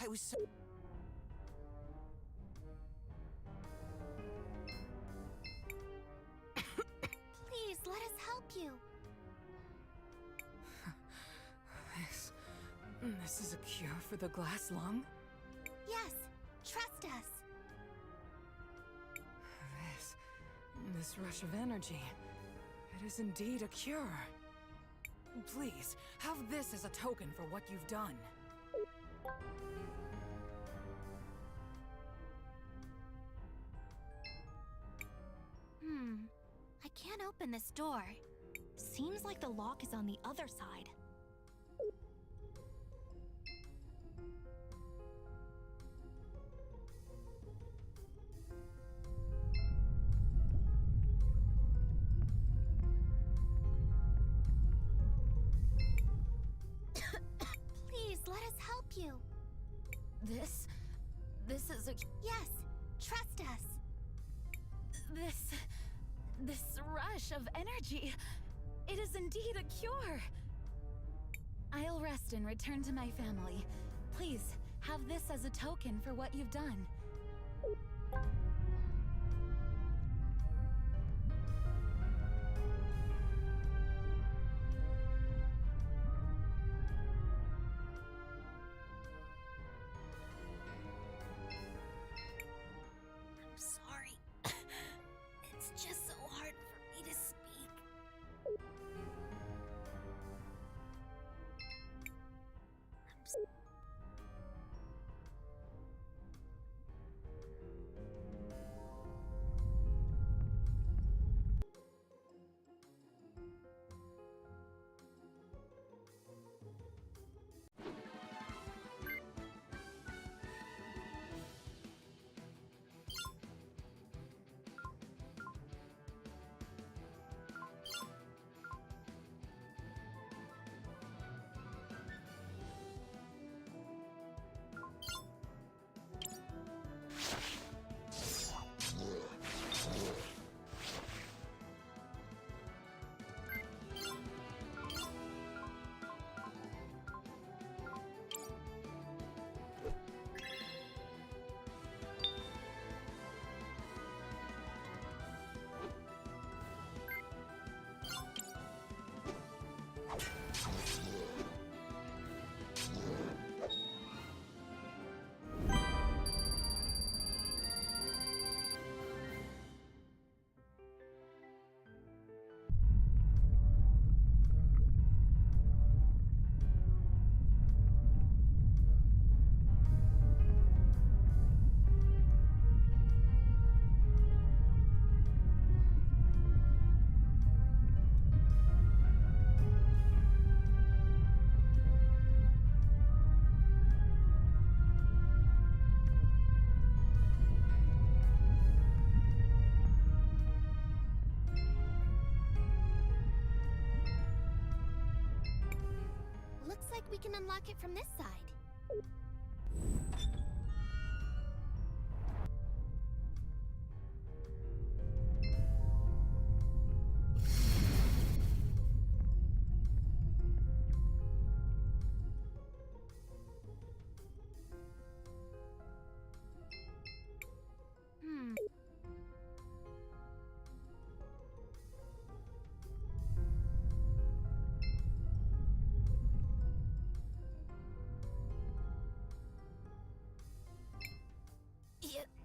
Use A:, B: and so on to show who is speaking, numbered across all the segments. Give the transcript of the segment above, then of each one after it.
A: I was so...
B: Please, let us help you.
A: This is a cure for the glass lung?
B: Yes, trust us.
A: This rush of energy, it is indeed a cure. Please, have this as a token for what you've done.
B: I can't open this door. Seems like the lock is on the other side. Please, let us help you.
A: This is a...
B: Yes, trust us.
C: This rush of energy, it is indeed a cure. I'll rest and return to my family. Please, have this as a token for what you've done.
B: I'm sorry. It's just so hard for me to speak. We can unlock it from this side.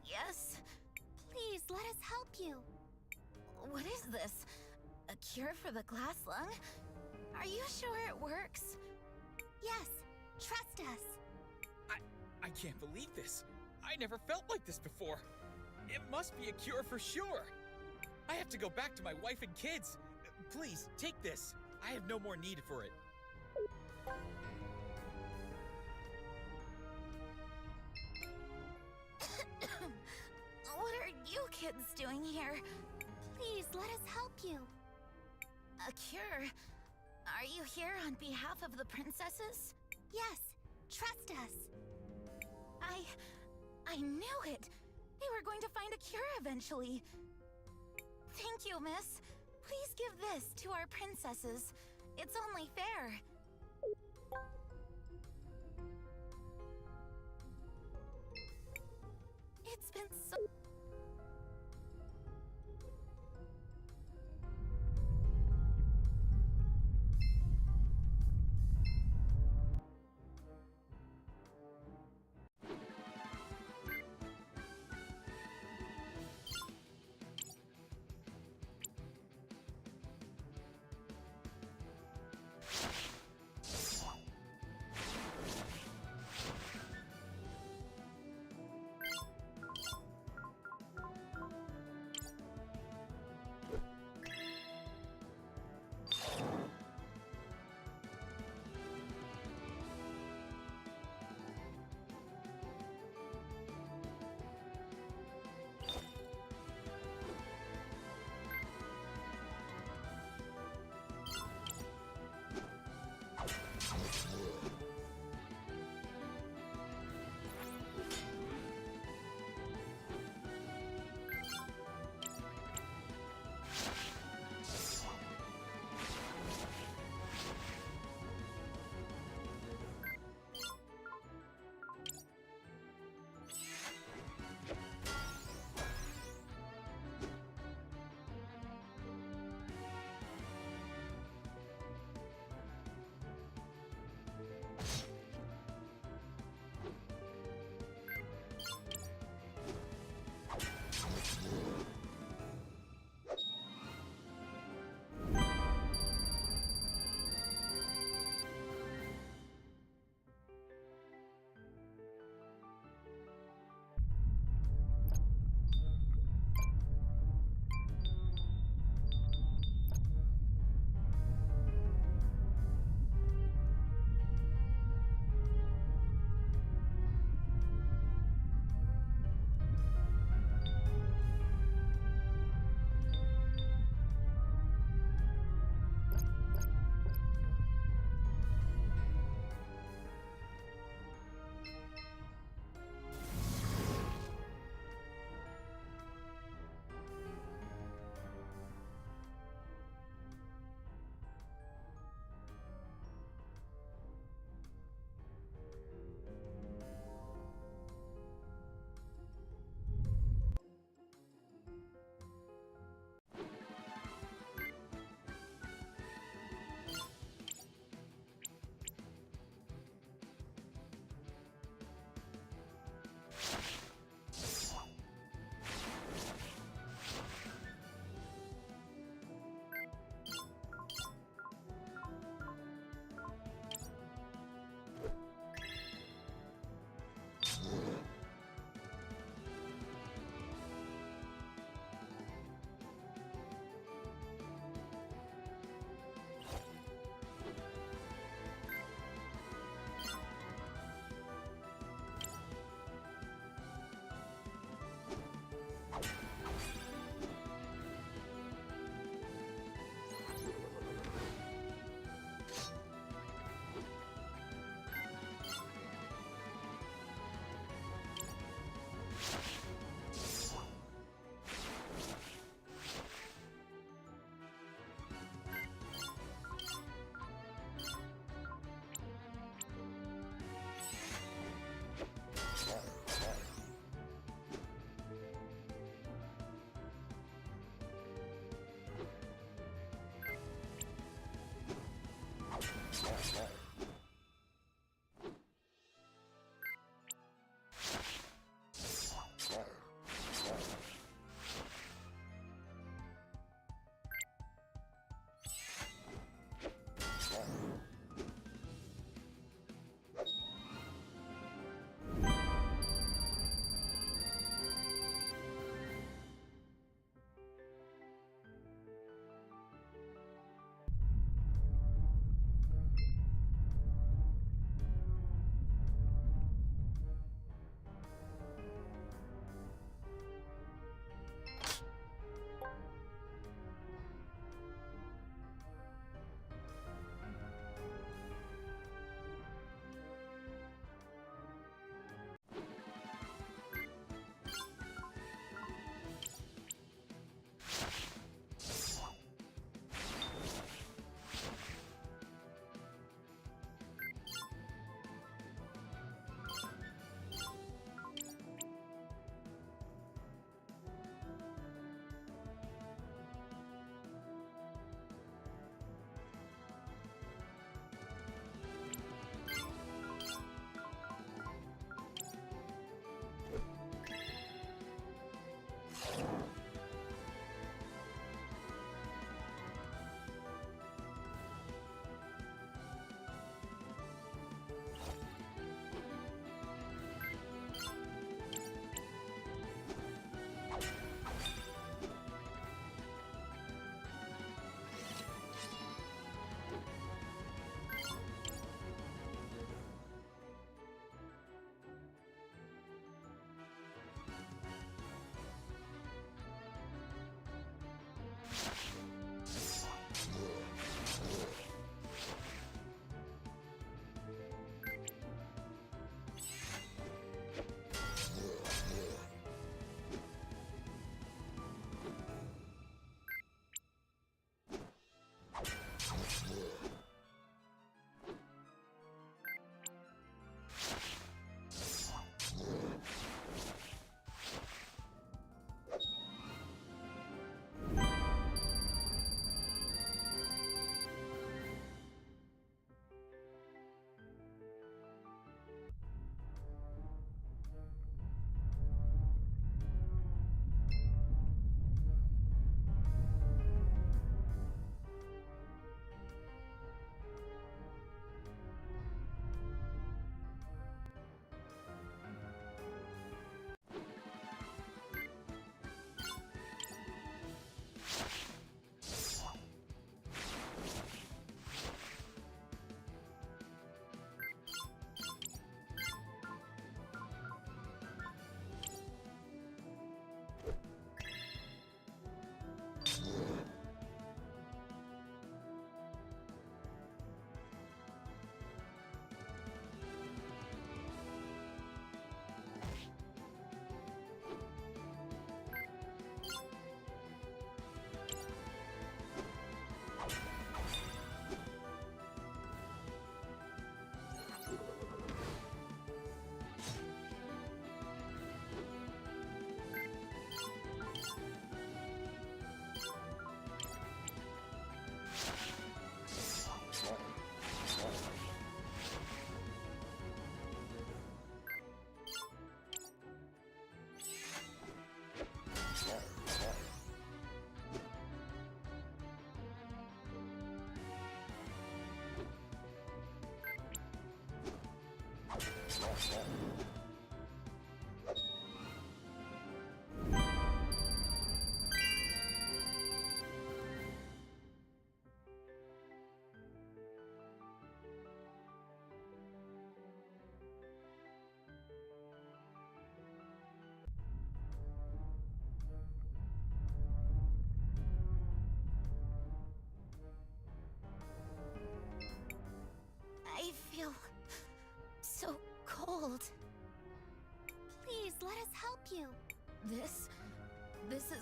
C: Yes?
B: Please, let us help you.
C: What is this? A cure for the glass lung? Are you sure it works?
B: Yes, trust us.
D: I can't believe this. I never felt like this before. It must be a cure for sure. I have to go back to my wife and kids. Please, take this. I have no more need for it.
C: What are you kids doing here?
B: Please, let us help you.
C: A cure? Are you here on behalf of the princesses?
B: Yes, trust us.
C: I knew it! They were going to find a cure eventually. Thank you, miss. Please give this to our princesses. It's only fair.
B: been so...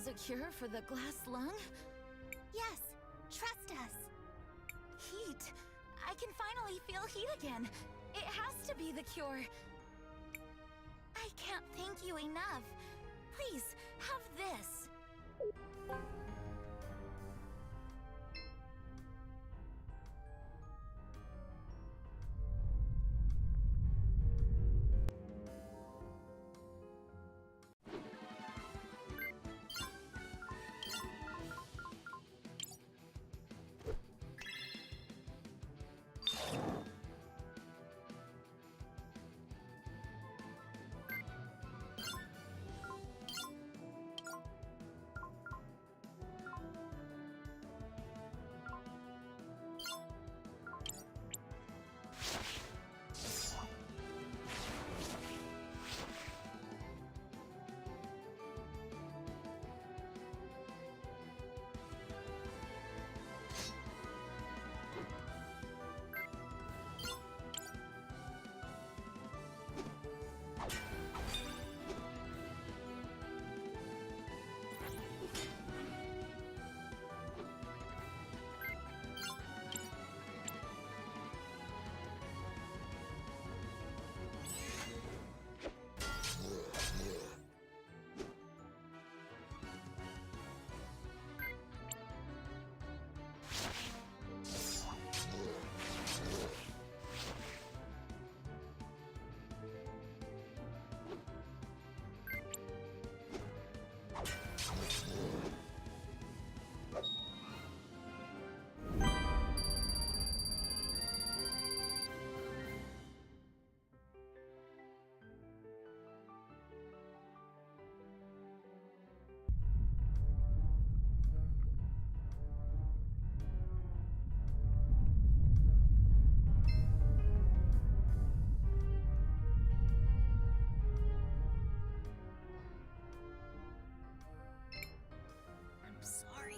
C: is a cure for the glass lung?
B: Yes, trust us.
C: Heat. I can finally feel heat again. It has to be the cure. I can't thank you enough. Please, have this.
B: Sorry.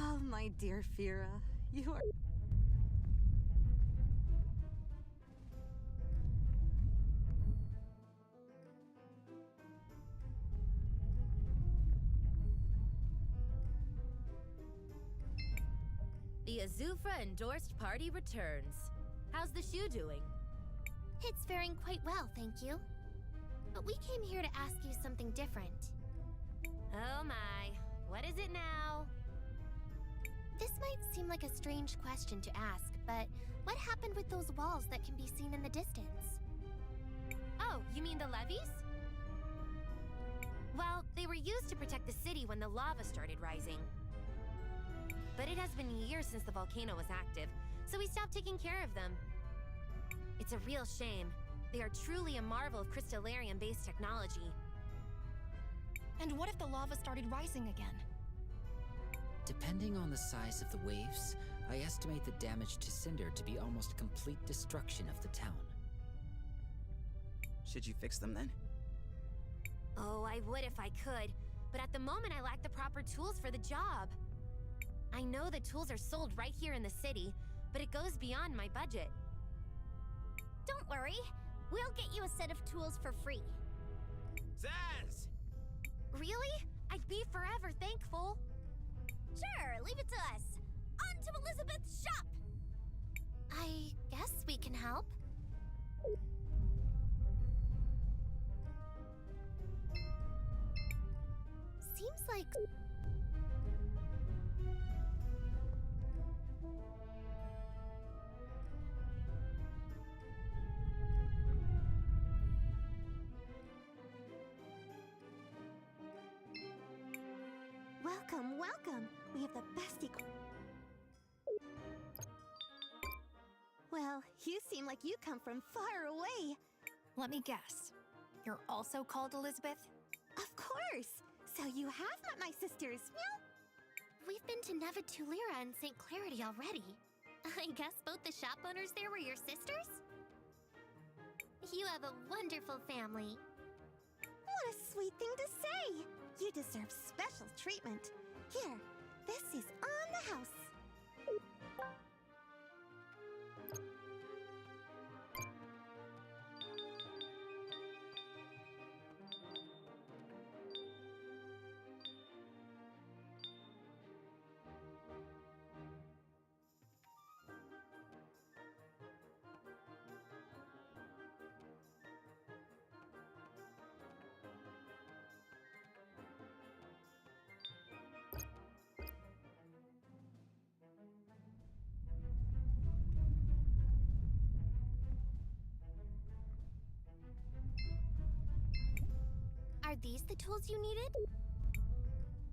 E: Oh, my dear Fira, you are...
F: The Azufra-endorsed party returns. How's the shoe doing?
B: It's faring quite well, thank you. But we came here to ask you something different.
F: Oh my, what is it now?
B: This might seem like a strange question to ask, but what happened with those walls that can be seen in the distance?
F: Oh, you mean the levees? Well, they were used to protect the city when the lava started rising. But it has been years since the volcano was active, so we stopped taking care of them. It's a real shame. They are truly a marvel of crystallarium-based technology.
G: And what if the lava started rising again?
H: Depending on the size of the waves, I estimate the damage to Cinder to be almost complete destruction of the town.
I: Should you fix them then?
F: Oh, I would if I could, but at the moment I lack the proper tools for the job. I know the tools are sold right here in the city, but it goes beyond my budget.
B: Don't worry, we'll get you a set of tools for free.
I: Zaz!
F: Really? I'd be forever thankful.
B: Sure, leave it to us. On to Elizabeth's shop! I guess we can help. Seems like...
E: Welcome, welcome. We have the best Well, you seem like you come from far away.
G: Let me guess. You're also called Elizabeth?
E: Of course. So you have met my sisters, meow?
B: We've been to Neva Tulira and St. Clarity already. I guess both the shop owners there were your sisters? You have a wonderful family.
E: What a sweet thing to say. You deserve special treatment. Here, this is on the house.
B: Are these the tools you needed?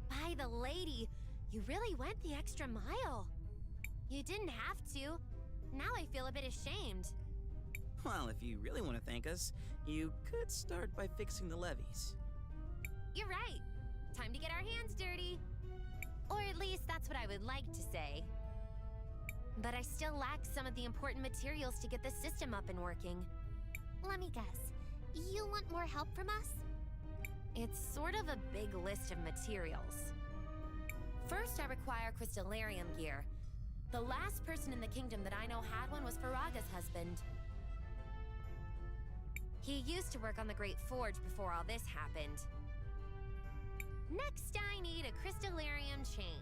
F: By the lady, you really went the extra mile. You didn't have to. Now I feel a bit ashamed.
I: Well, if you really want to thank us, you could start by fixing the levees.
F: You're right. Time to get our hands dirty. Or at least that's what I would like to say. But I still lack some of the important materials to get the system up and working.
B: Let me guess. You want more help from us?
F: It's sort of a big list of materials. First, I require crystallarium gear. The last person in the kingdom that I know had one was Faraga's husband. He used to work on the Great Forge before all this happened. Next, I need a crystallarium chain.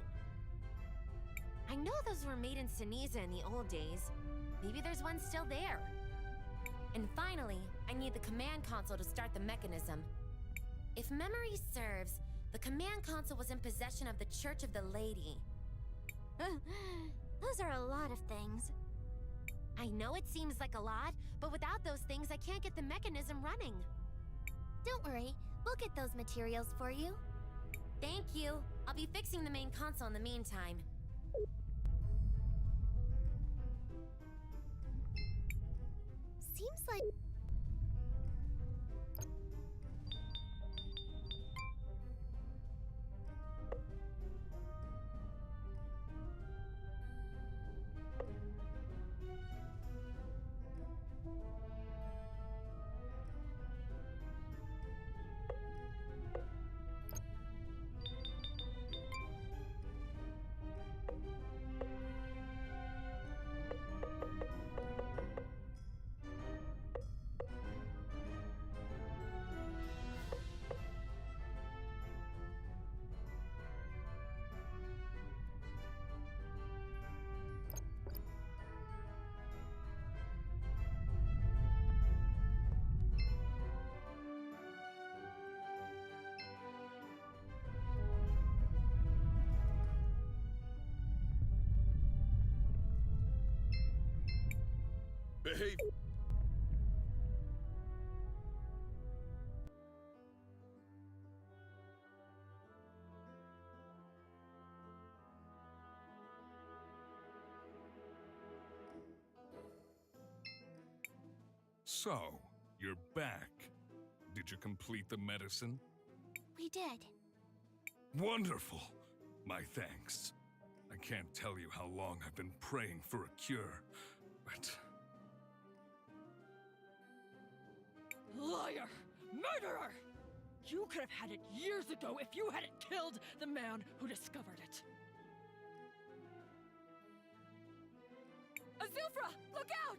F: I know those were made in Seniza in the old days. Maybe there's one still there. And finally, I need the command console to start the mechanism. If memory serves, the command console was in possession of the Church of the Lady.
B: Those are a lot of things.
F: I know it seems like a lot, but without those things, I can't get the mechanism running.
B: Don't worry, we'll get those materials for you.
F: Thank you. I'll be fixing the main console in the meantime.
B: Seems like...
J: Behave.
K: So, you're back. Did you complete the medicine?
B: We did.
K: Wonderful! My thanks. I can't tell you how long I've been praying for a cure, but...
L: Liar! Murderer! You could have had it years ago if you hadn't killed the man who discovered it. Azufra, look out!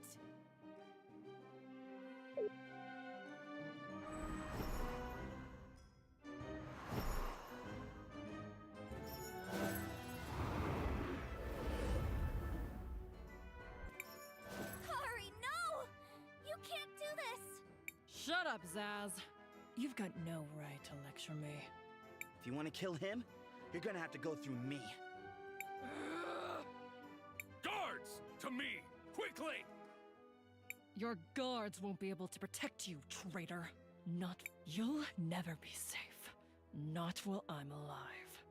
B: Kari, no! You can't do this!
L: Shut up, Zaz. You've got no right to lecture me.
I: If you want to kill him, you're gonna have to go through me.
K: Guards! To me! Quickly!
L: Your guards won't be able to protect you, traitor. Not... You'll never be safe. Not while I'm alive.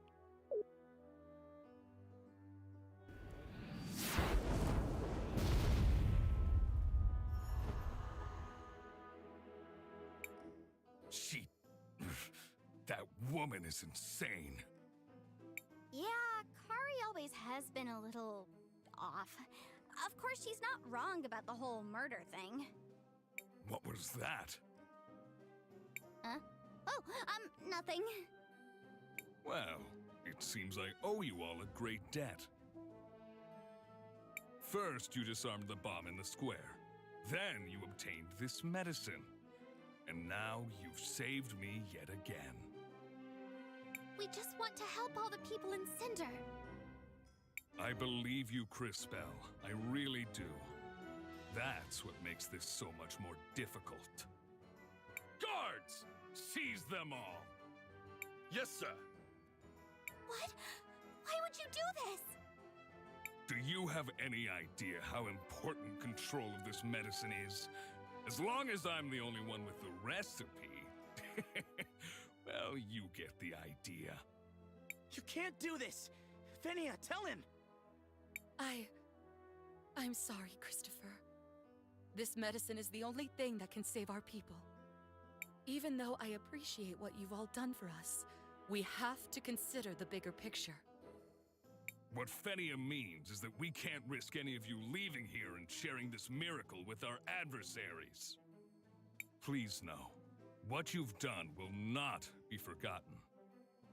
K: She... that woman is insane.
B: Yeah, Kari always has been a little off. Of course, she's not wrong about the whole murder thing.
K: What was that?
B: Huh? Oh, nothing.
K: Well, it seems I owe you all a great debt. First, you disarmed the bomb in the square. Then you obtained this medicine. And now you've saved me yet again.
B: We just want to help all the people in Cinder.
K: I believe you, CrisTales. I really do. That's what makes this so much more difficult. Guards! Seize them all!
J: Yes, sir.
B: What? Why would you do this?
K: Do you have any idea how important control of this medicine is? As long as I'm the only one with the recipe, well, you get the idea.
I: You can't do this! Fenia, tell him!
A: I'm sorry, Christopher. This medicine is the only thing that can save our people. Even though I appreciate what you've all done for us, we have to consider the bigger picture.
K: What Fenia means is that we can't risk any of you leaving here and sharing this miracle with our adversaries. Please know, what you've done will not be forgotten.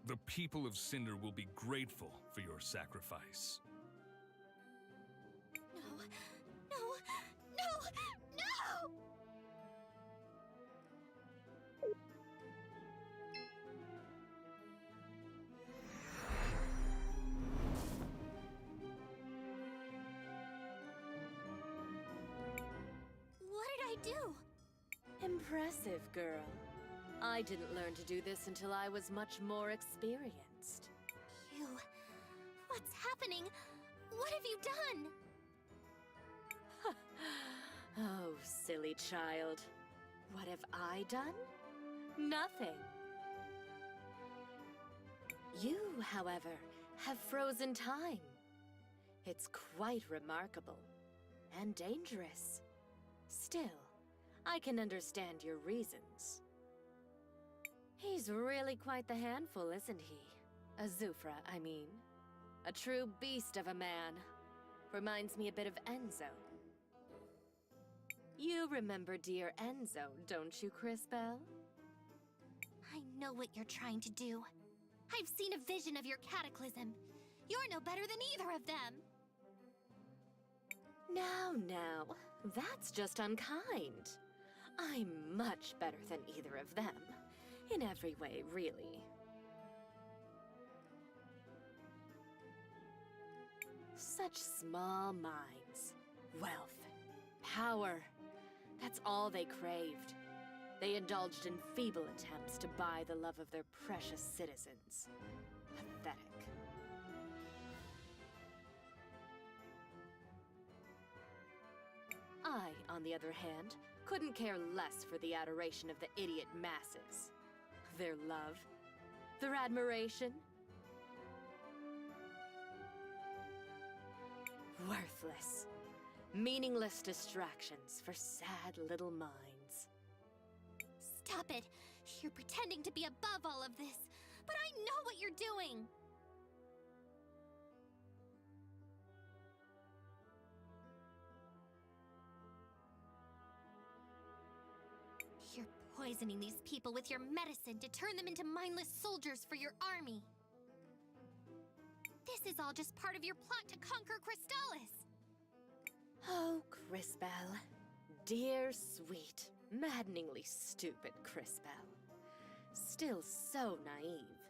K: The people of Cinder will be grateful for your sacrifice.
B: No! No! No! No! What did I do?
F: Impressive, girl. I didn't learn to do this until I was much more experienced.
B: You... What's happening? What have you done?
F: Oh, silly child. What have I done? Nothing. You, however, have frozen time. It's quite remarkable and dangerous. Still, I can understand your reasons. He's really quite the handful, isn't he? Azufra, I mean. A true beast of a man. Reminds me a bit of Enzo. You remember dear Enzo, don't you, CrisTales?
B: I know what you're trying to do. I've seen a vision of your cataclysm. You're no better than either of them.
F: Now, that's just unkind. I'm much better than either of them. In every way, really. Such small minds. Wealth. Power. That's all they craved. They indulged in feeble attempts to buy the love of their precious citizens. Pathetic. I, on the other hand, couldn't care less for the adoration of the idiot masses. Their love, their admiration. Worthless, meaningless distractions for sad little minds.
B: Stop it! You're pretending to be above all of this, but I know what you're doing! You're poisoning these people with your medicine to turn them into mindless soldiers for your army. This is all just part of your plot to conquer CrisTales.
F: Oh, CrisBell. Dear, sweet, maddeningly stupid CrisBell. Still so naive.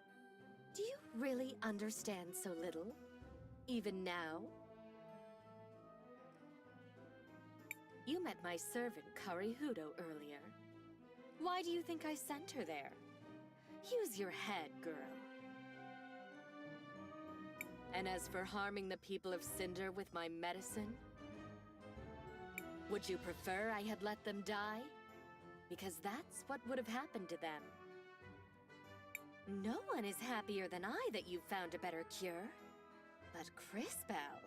F: Do you really understand so little? Even now? You met my servant, Karihudo, earlier. Why do you think I sent her there? Use your head, girl. And as for harming the people of Cinder with my medicine, would you prefer I had let them die? Because that's what would have happened to them. No one is happier than I that you've found a better cure. But CrisBell,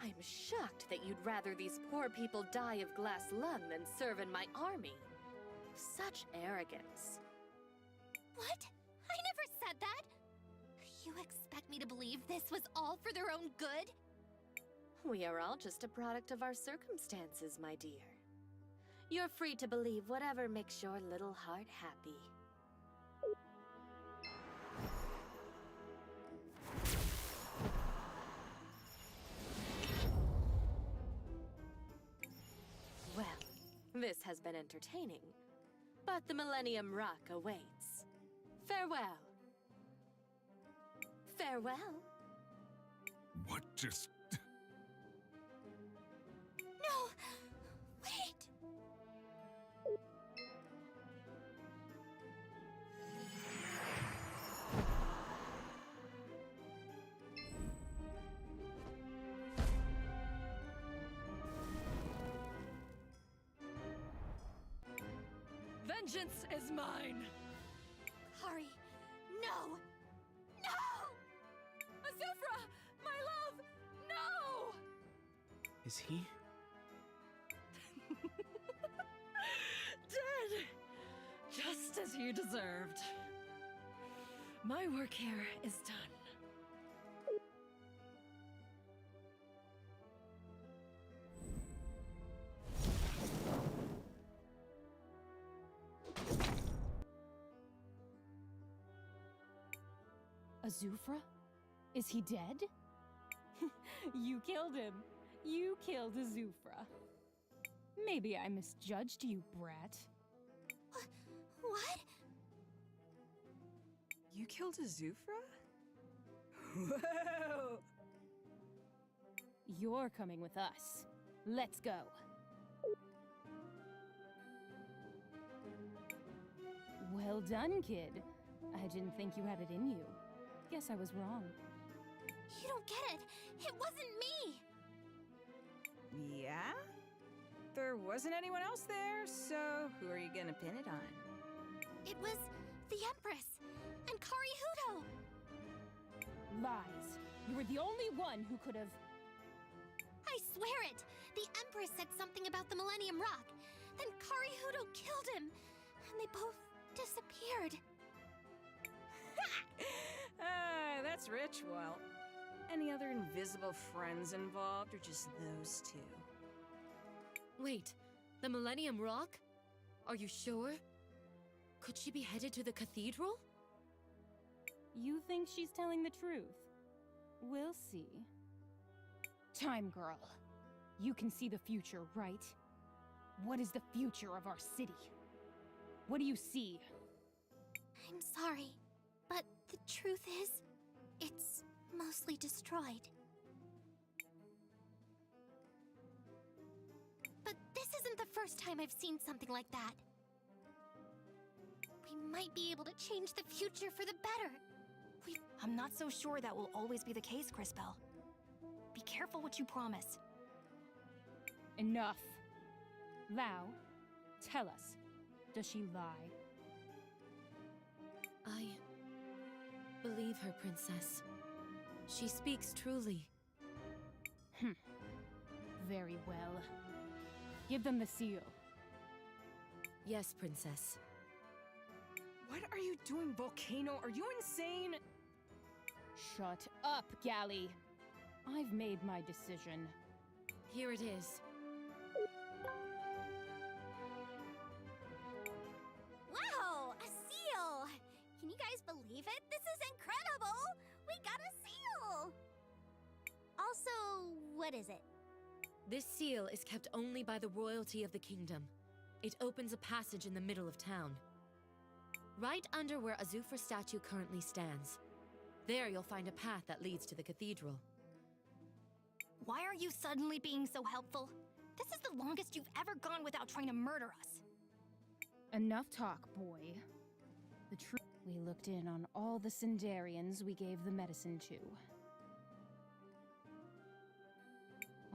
F: I'm shocked that you'd rather these poor people die of glass lung than serve in my army. Such arrogance.
B: What? I never said that! You expect me to believe this was all for their own good?
F: We are all just a product of our circumstances, my dear. You're free to believe whatever makes your little heart happy. Well, this has been entertaining, but the Millennium Rock awaits. Farewell. Farewell.
K: What just...
B: No! Wait!
L: Vengeance is mine!
B: Kari, no! No!
A: Azufra! My love! No!
I: Is he?
L: Dead! Just as you deserved. My work here is done.
M: Azufra? Is he dead? You killed him. You killed Azufra. Maybe I misjudged you, brat.
B: What?
N: You killed Azufra? Whoa!
M: You're coming with us. Let's go. Well done, kid. I didn't think you had it in you. Guess I was wrong.
B: You don't get it! It wasn't me!
N: Yeah? There wasn't anyone else there, so who are you gonna pin it on?
B: It was the Empress and Karihudo!
M: Lies. You were the only one who could have...
B: I swear it! The Empress said something about the Millennium Rock. Then Karihudo killed him, and they both disappeared.
N: That's rich. Well, any other invisible friends involved, or just those two?
A: Wait, the Millennium Rock? Are you sure? Could she be headed to the cathedral?
M: You think she's telling the truth? We'll see. Time Girl. You can see the future, right? What is the future of our city? What do you see?
B: I'm sorry, but the truth is, it's mostly destroyed. But this isn't the first time I've seen something like that. We might be able to change the future for the better.
G: I'm not so sure that will always be the case, CrisBell. Be careful what you promise.
M: Enough. Lau, tell us, does she lie?
F: I believe her, Princess. She speaks truly.
M: Very well. Give them the seal.
F: Yes, Princess.
N: What are you doing, Volcano? Are you insane?
M: Shut up, Gally. I've made my decision.
F: Here it is.
B: Wow, a seal! Can you guys believe it? This is incredible! We got a seal! Also, what is it?
F: This seal is kept only by the royalty of the kingdom. It opens a passage in the middle of town. Right under where Azufra's statue currently stands. There you'll find a path that leads to the cathedral.
G: Why are you suddenly being so helpful? This is the longest you've ever gone without trying to murder us.
M: Enough talk, boy. The truth. We looked in on all the Sindarians we gave the medicine to.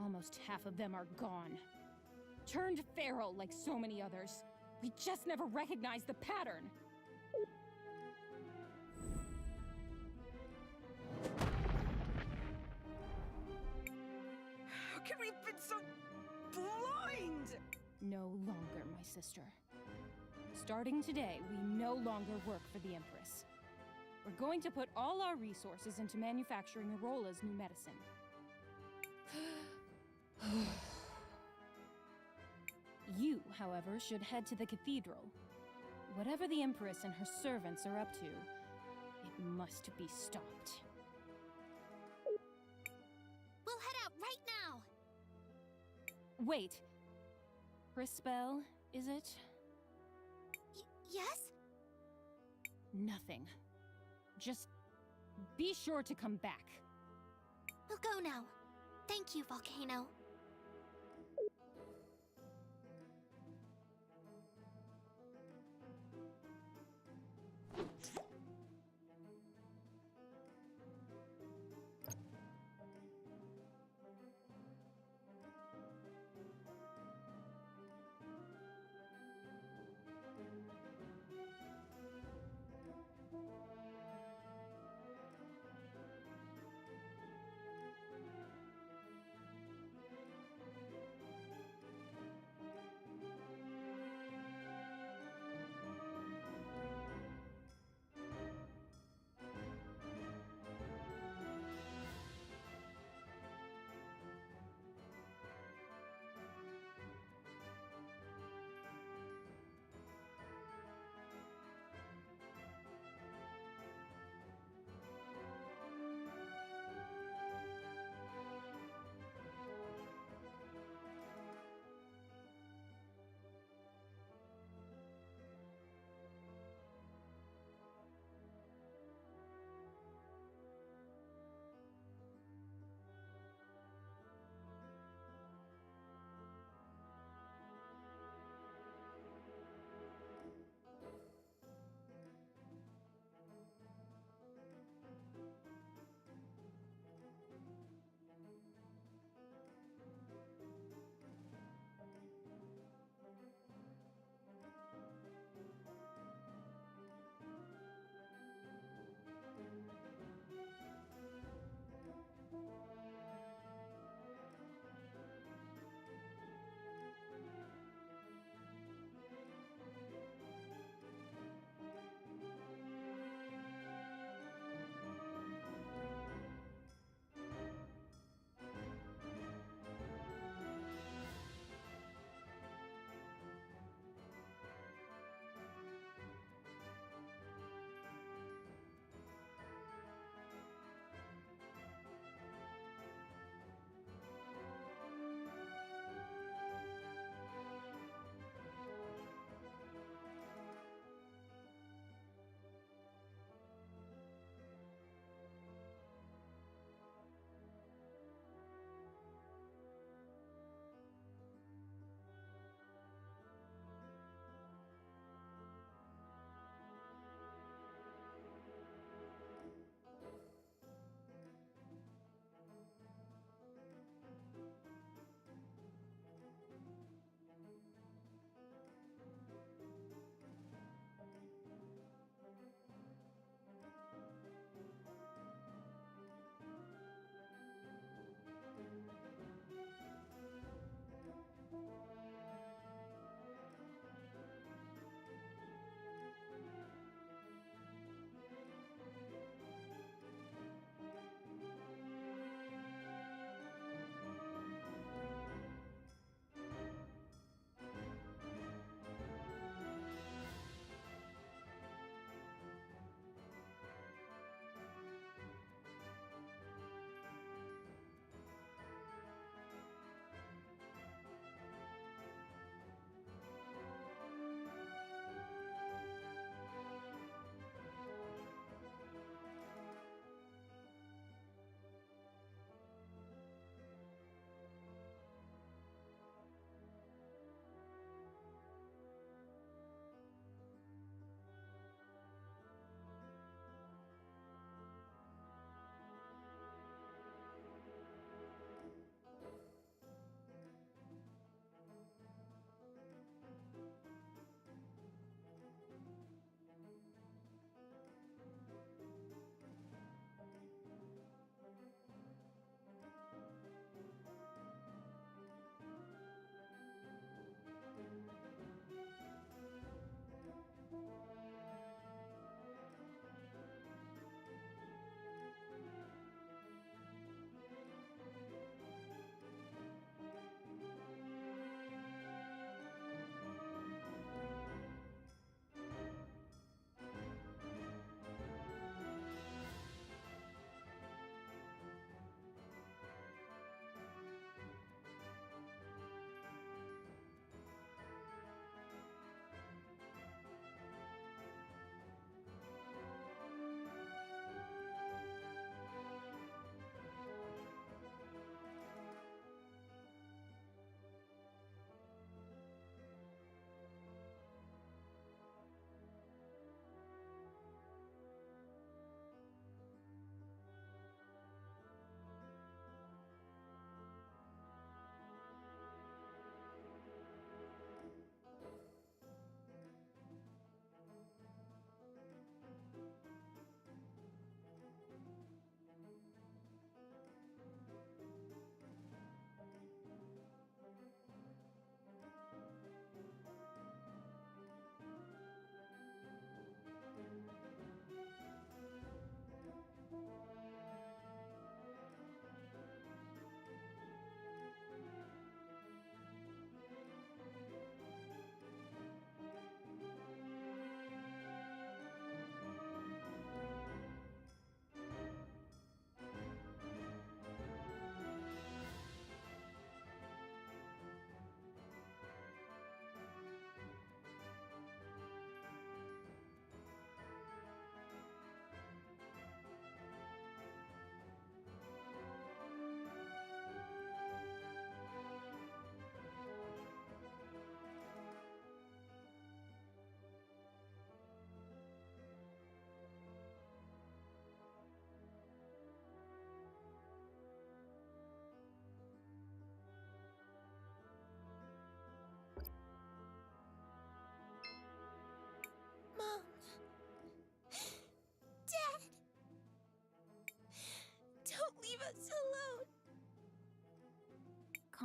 M: Almost half of them are gone. Turned feral like so many others. We just never recognized the pattern.
N: How can we have been so blind?
M: No longer, my sister. Starting today, we no longer work for the Empress. We're going to put all our resources into manufacturing Arola's new medicine. You, however, should head to the cathedral. Whatever the Empress and her servants are up to, it must be stopped.
B: We'll head out right now!
M: Wait. CrisTales, is it?
B: Yes?
M: Nothing. Just be sure to come back.
B: We'll go now. Thank you, Volcano.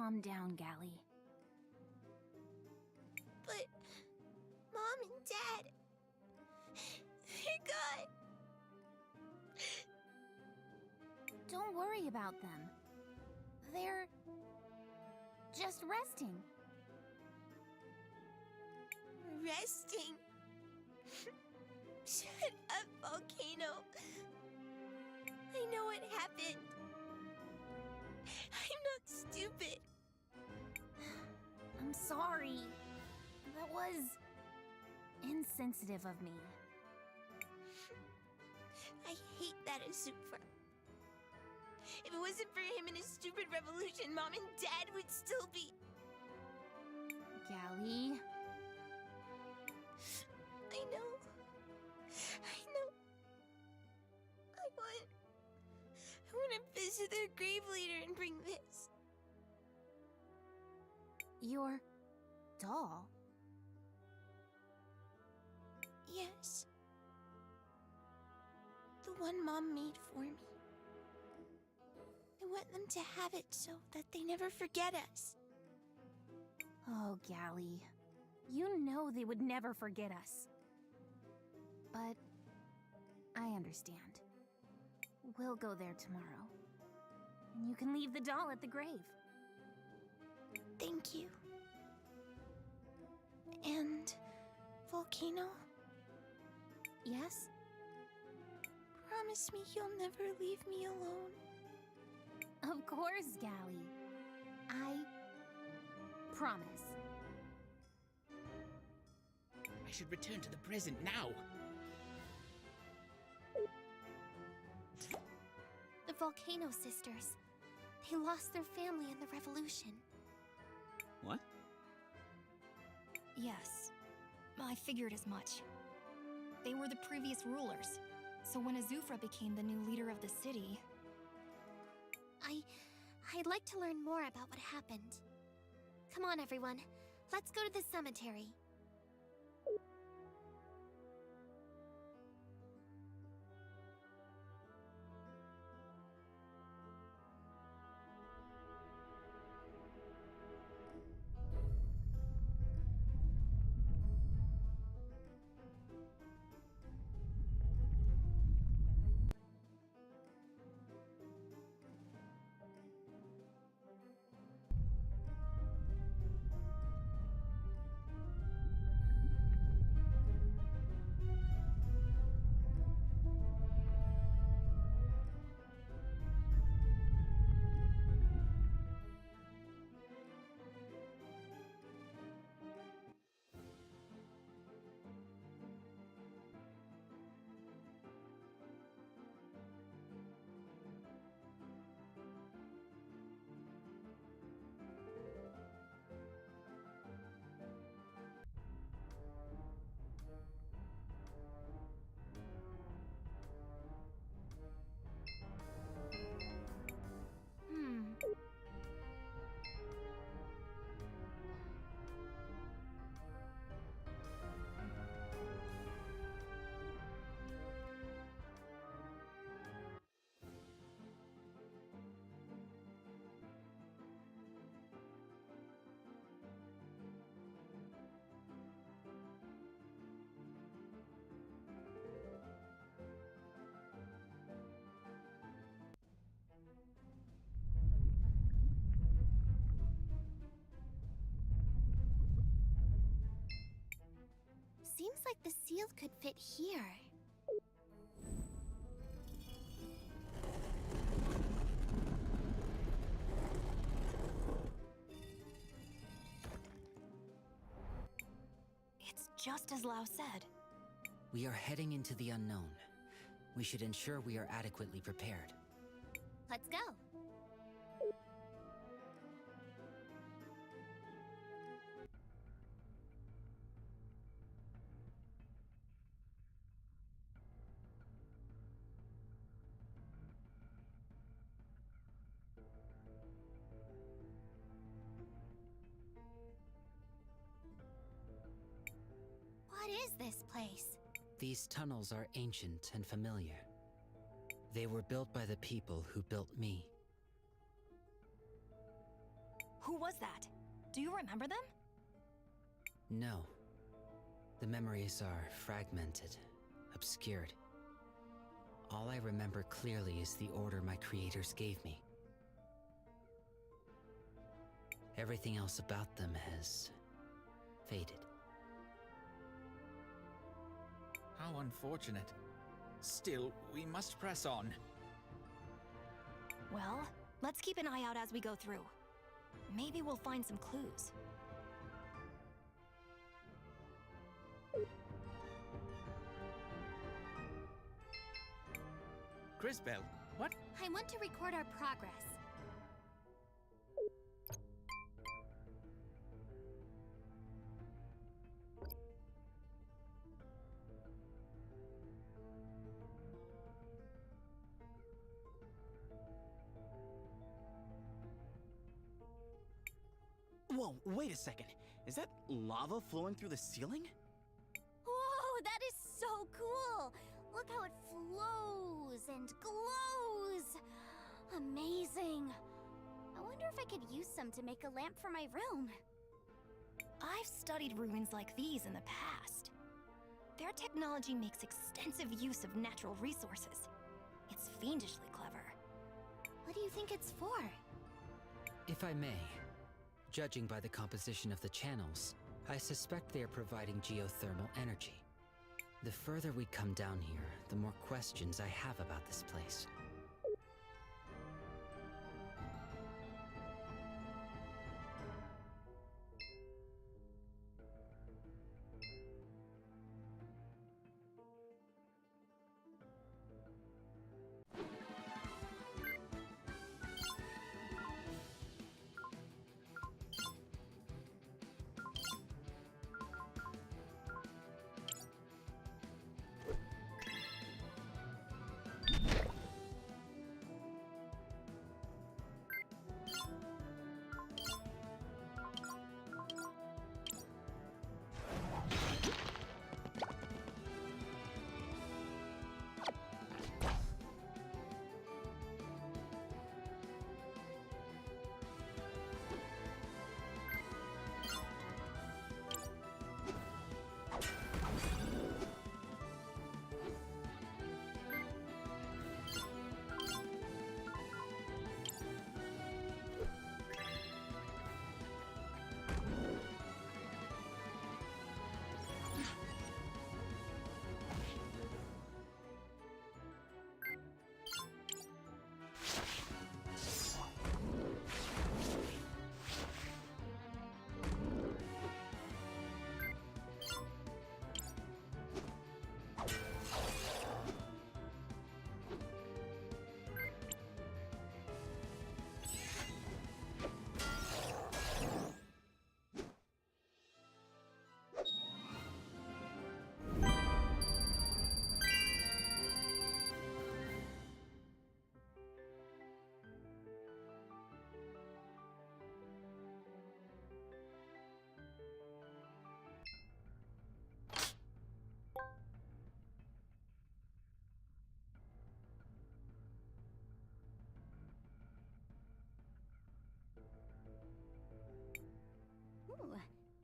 G: Calm down, Gally.
B: But Mom and Dad, they're gone.
G: Don't worry about them. They're just resting.
B: Resting? Shut up, Volcano. I know what happened. I'm not stupid.
G: I'm sorry. That was insensitive of me.
B: I hate that Azufra. If it wasn't for him and his stupid revolution, Mom and Dad would still be...
G: Gally.
B: I know. I want to visit their grave leader and bring this.
G: Your doll?
B: Yes. The one Mom made for me. I want them to have it so that they never forget us.
G: Oh, Gally. You know they would never forget us. But I understand. We'll go there tomorrow. And you can leave the doll at the grave.
B: Thank you. And Volcano?
G: Yes?
B: Promise me you'll never leave me alone.
G: Of course, Gally. I promise.
D: I should return to the present now.
B: The Volcano sisters. They lost their family in the revolution.
I: What?
G: Yes. I figured as much. They were the previous rulers. So when Azufra became the new leader of the city...
B: I'd like to learn more about what happened. Come on, everyone. Let's go to the cemetery. Seems like the seal could fit here.
G: It's just as Lao said.
H: We are heading into the unknown. We should ensure we are adequately prepared.
B: Let's go. What is this place?
H: These tunnels are ancient and familiar. They were built by the people who built me.
O: Who was that? Do you remember them?
H: No. The memories are fragmented, obscured. All I remember clearly is the order my creators gave me. Everything else about them has faded.
D: How unfortunate. Still, we must press on.
O: Well, let's keep an eye out as we go through. Maybe we'll find some clues.
D: CrisBel, what?
B: I want to record our progress.
I: Whoa, wait a second. Is that lava flowing through the ceiling?
B: Whoa, that is so cool! Look how it flows and glows! Amazing! I wonder if I could use some to make a lamp for my room.
O: I've studied ruins like these in the past. Their technology makes extensive use of natural resources. It's fiendishly clever.
B: What do you think it's for?
H: If I may, judging by the composition of the channels, I suspect they are providing geothermal energy. The further we come down here, the more questions I have about this place.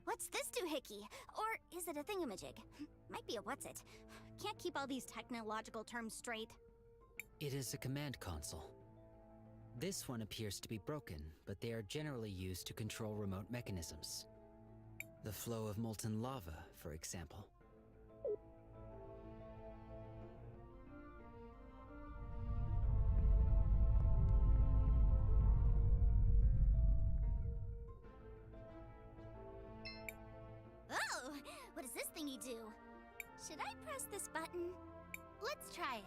B: What's this doohickey? Or is it a thingamajig? Might be a what's-it. Can't keep all these technological terms straight.
H: It is a command console. This one appears to be broken, but they are generally used to control remote mechanisms. The flow of molten lava, for example.
B: Oh! What does this thingy do? Should I press this button? Let's try it.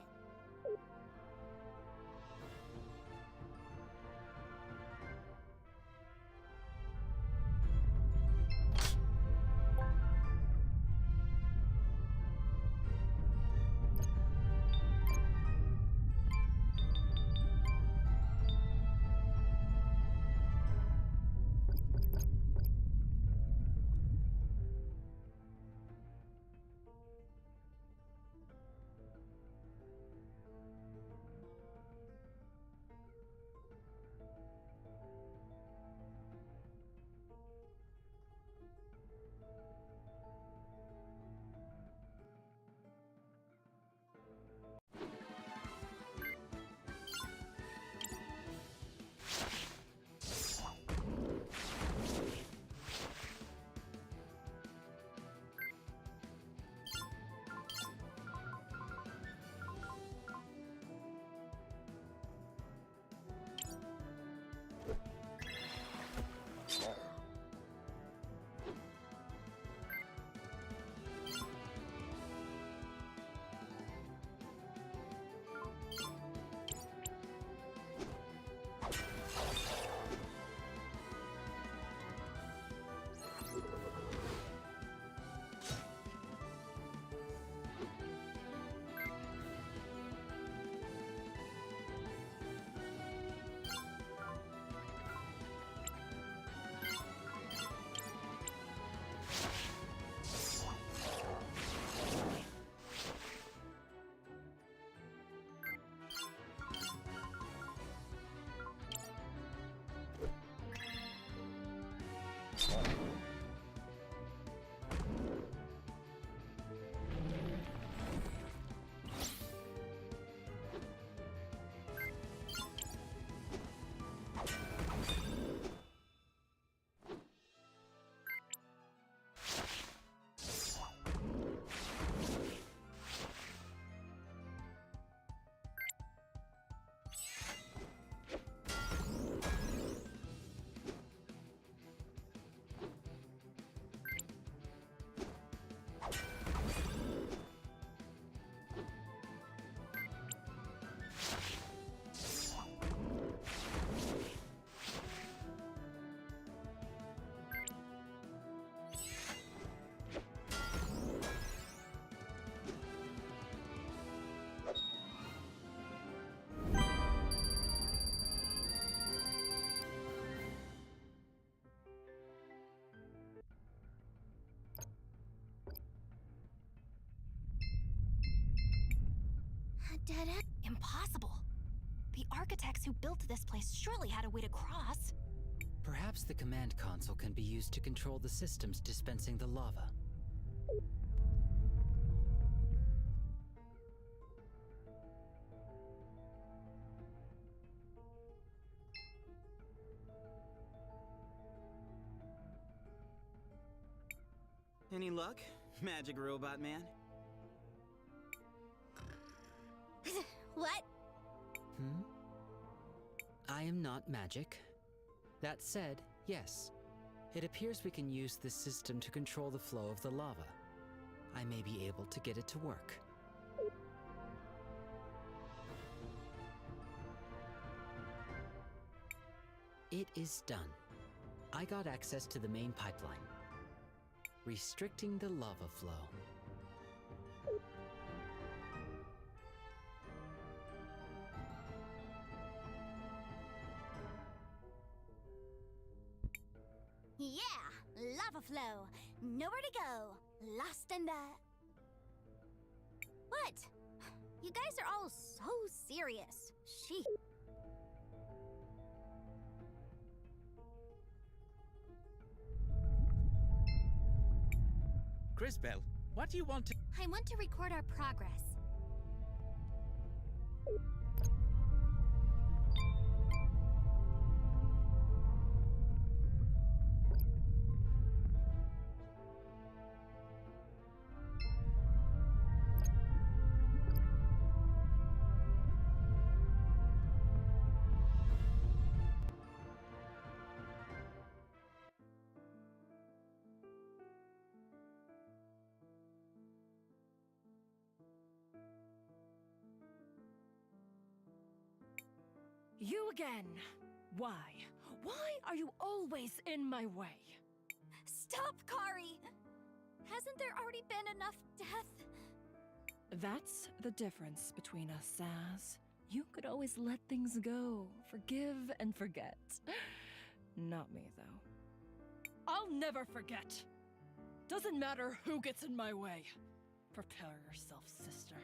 B: Dead end?
O: Impossible. The architects who built this place surely had a way to cross.
H: Perhaps the command console can be used to control the systems dispensing the lava.
I: Any luck, magic robot man?
B: What?
H: I am not magic. That said, yes. It appears we can use this system to control the flow of the lava. I may be able to get it to work. It is done. I got access to the main pipeline, restricting the lava flow.
B: Yeah, lava flow. Nowhere to go. Lost in the... What? You guys are all so serious. She...
D: CrisBell, what do you want to...
B: I want to record our progress.
L: You again. Why? Why are you always in my way?
B: Stop, Kari! Hasn't there already been enough death?
L: That's the difference between us, Saz. You could always let things go, forgive and forget. Not me, though. I'll never forget. Doesn't matter who gets in my way. Prepare yourself, sister.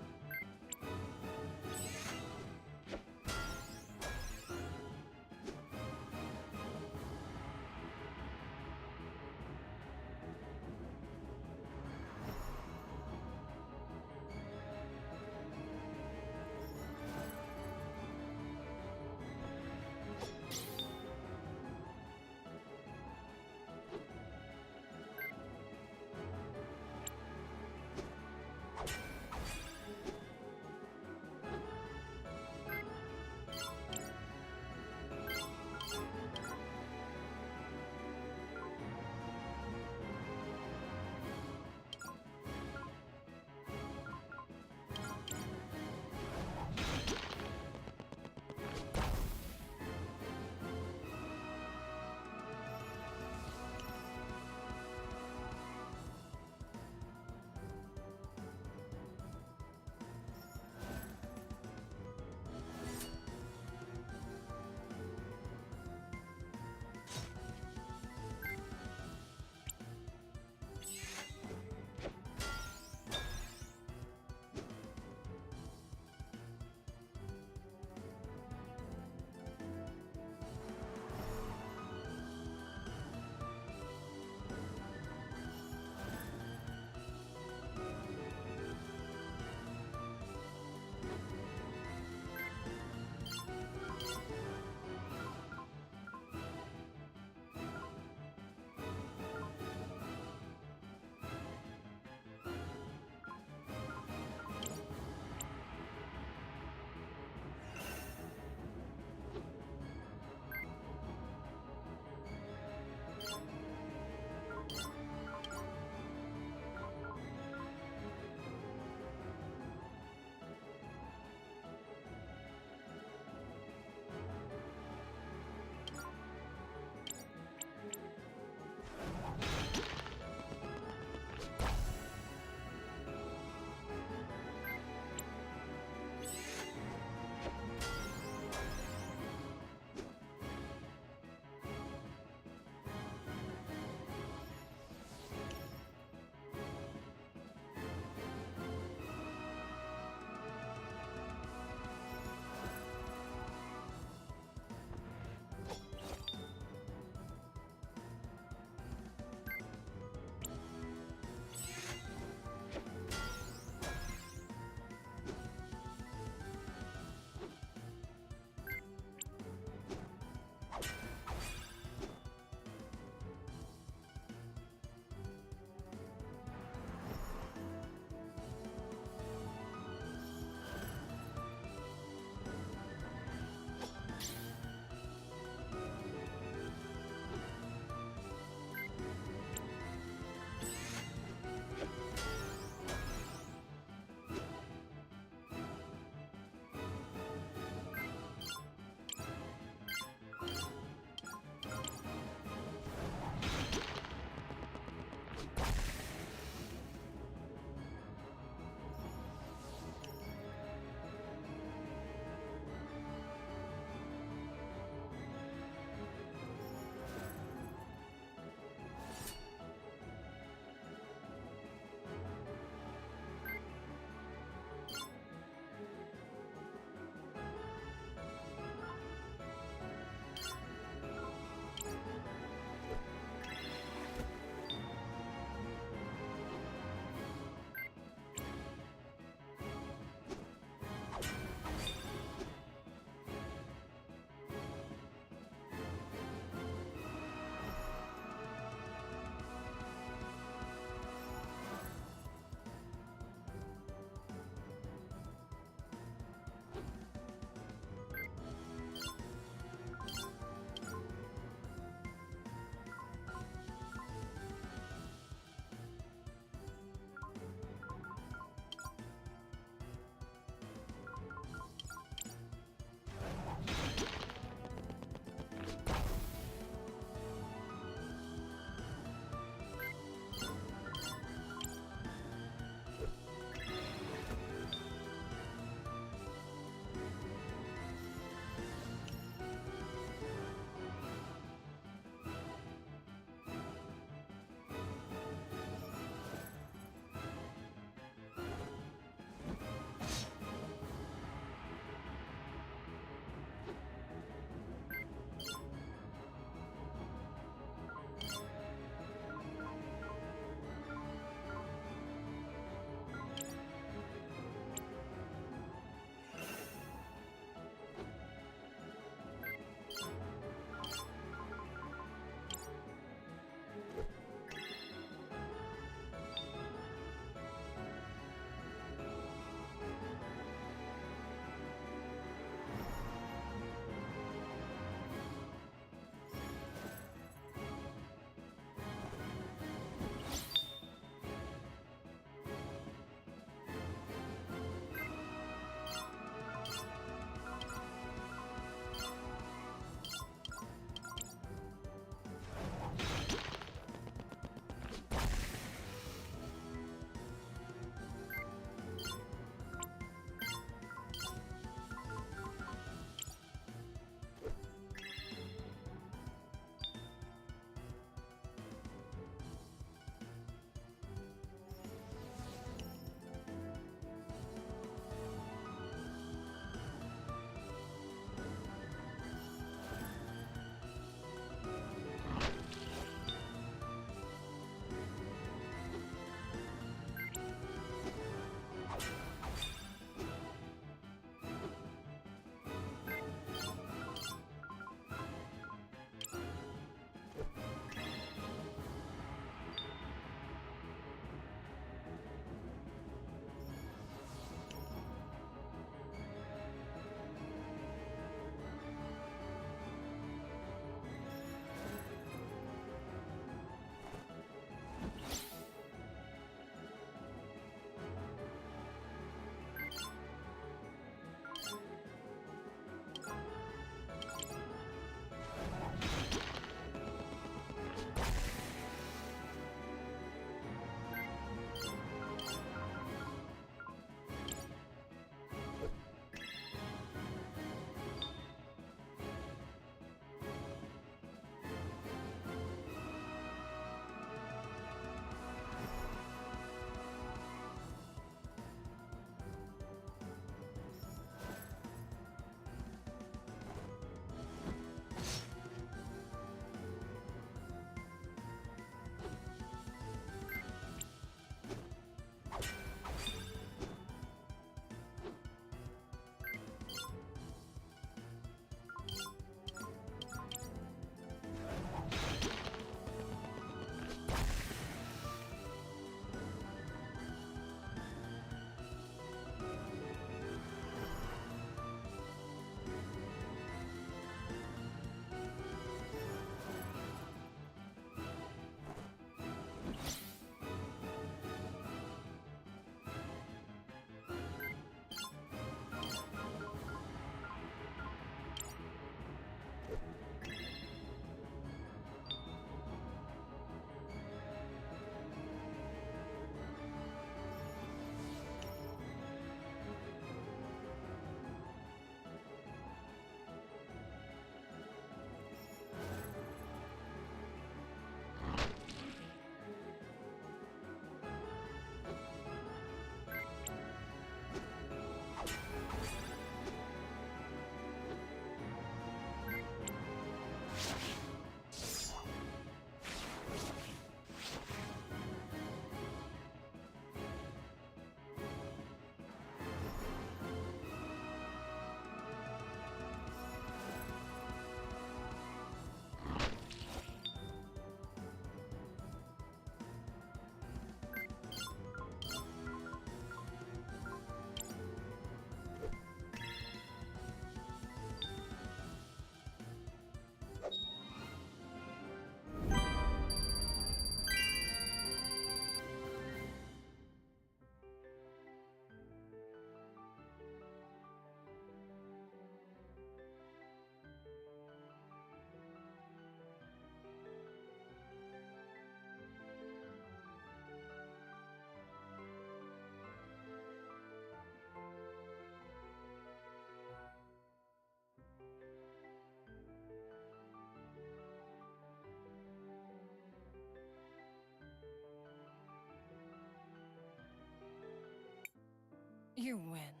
L: You win.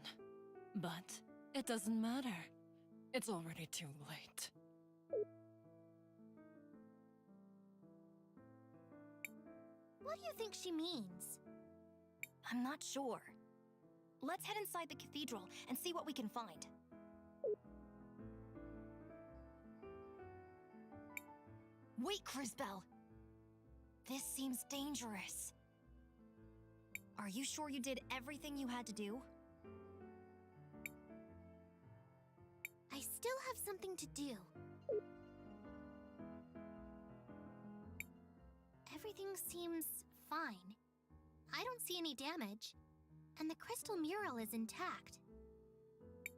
L: But it doesn't matter. It's already too late.
O: What do you think she means? I'm not sure. Let's head inside the cathedral and see what we can find. Wait, CrisTales! This seems dangerous. Are you sure you did everything you had to do?
B: I still have something to do. Everything seems fine. I don't see any damage. And the crystal mural is intact.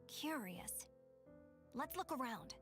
O: Curious. Let's look around.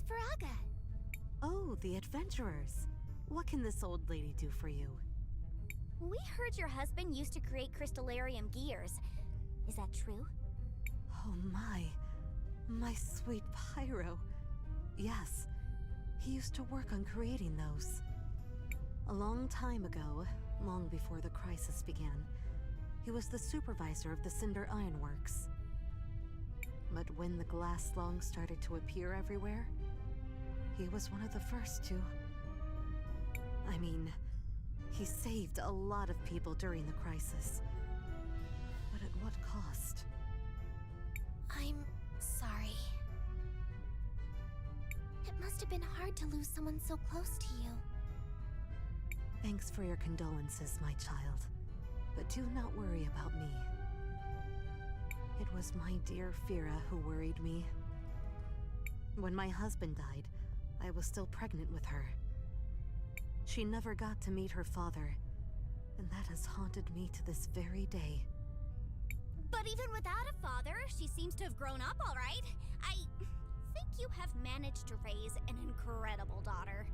B: Faraga!
P: Oh, the adventurers. What can this old lady do for you?
B: We heard your husband used to create crystallarium gears. Is that true?
P: Oh my sweet Pyro. Yes, he used to work on creating those. A long time ago, long before the crisis began, he was the supervisor of the Cinder Ironworks. But when the glass slung started to appear everywhere, he was one of the first to... I mean, he saved a lot of people during the crisis. But at what cost?
B: I'm sorry. It must have been hard to lose someone so close to you.
P: Thanks for your condolences, my child. But do not worry about me. It was my dear Fira who worried me. When my husband died, I was still pregnant with her. She never got to meet her father, and that has haunted me to this very day.
B: But even without a father, she seems to have grown up all right. I think you have managed to raise an incredible daughter.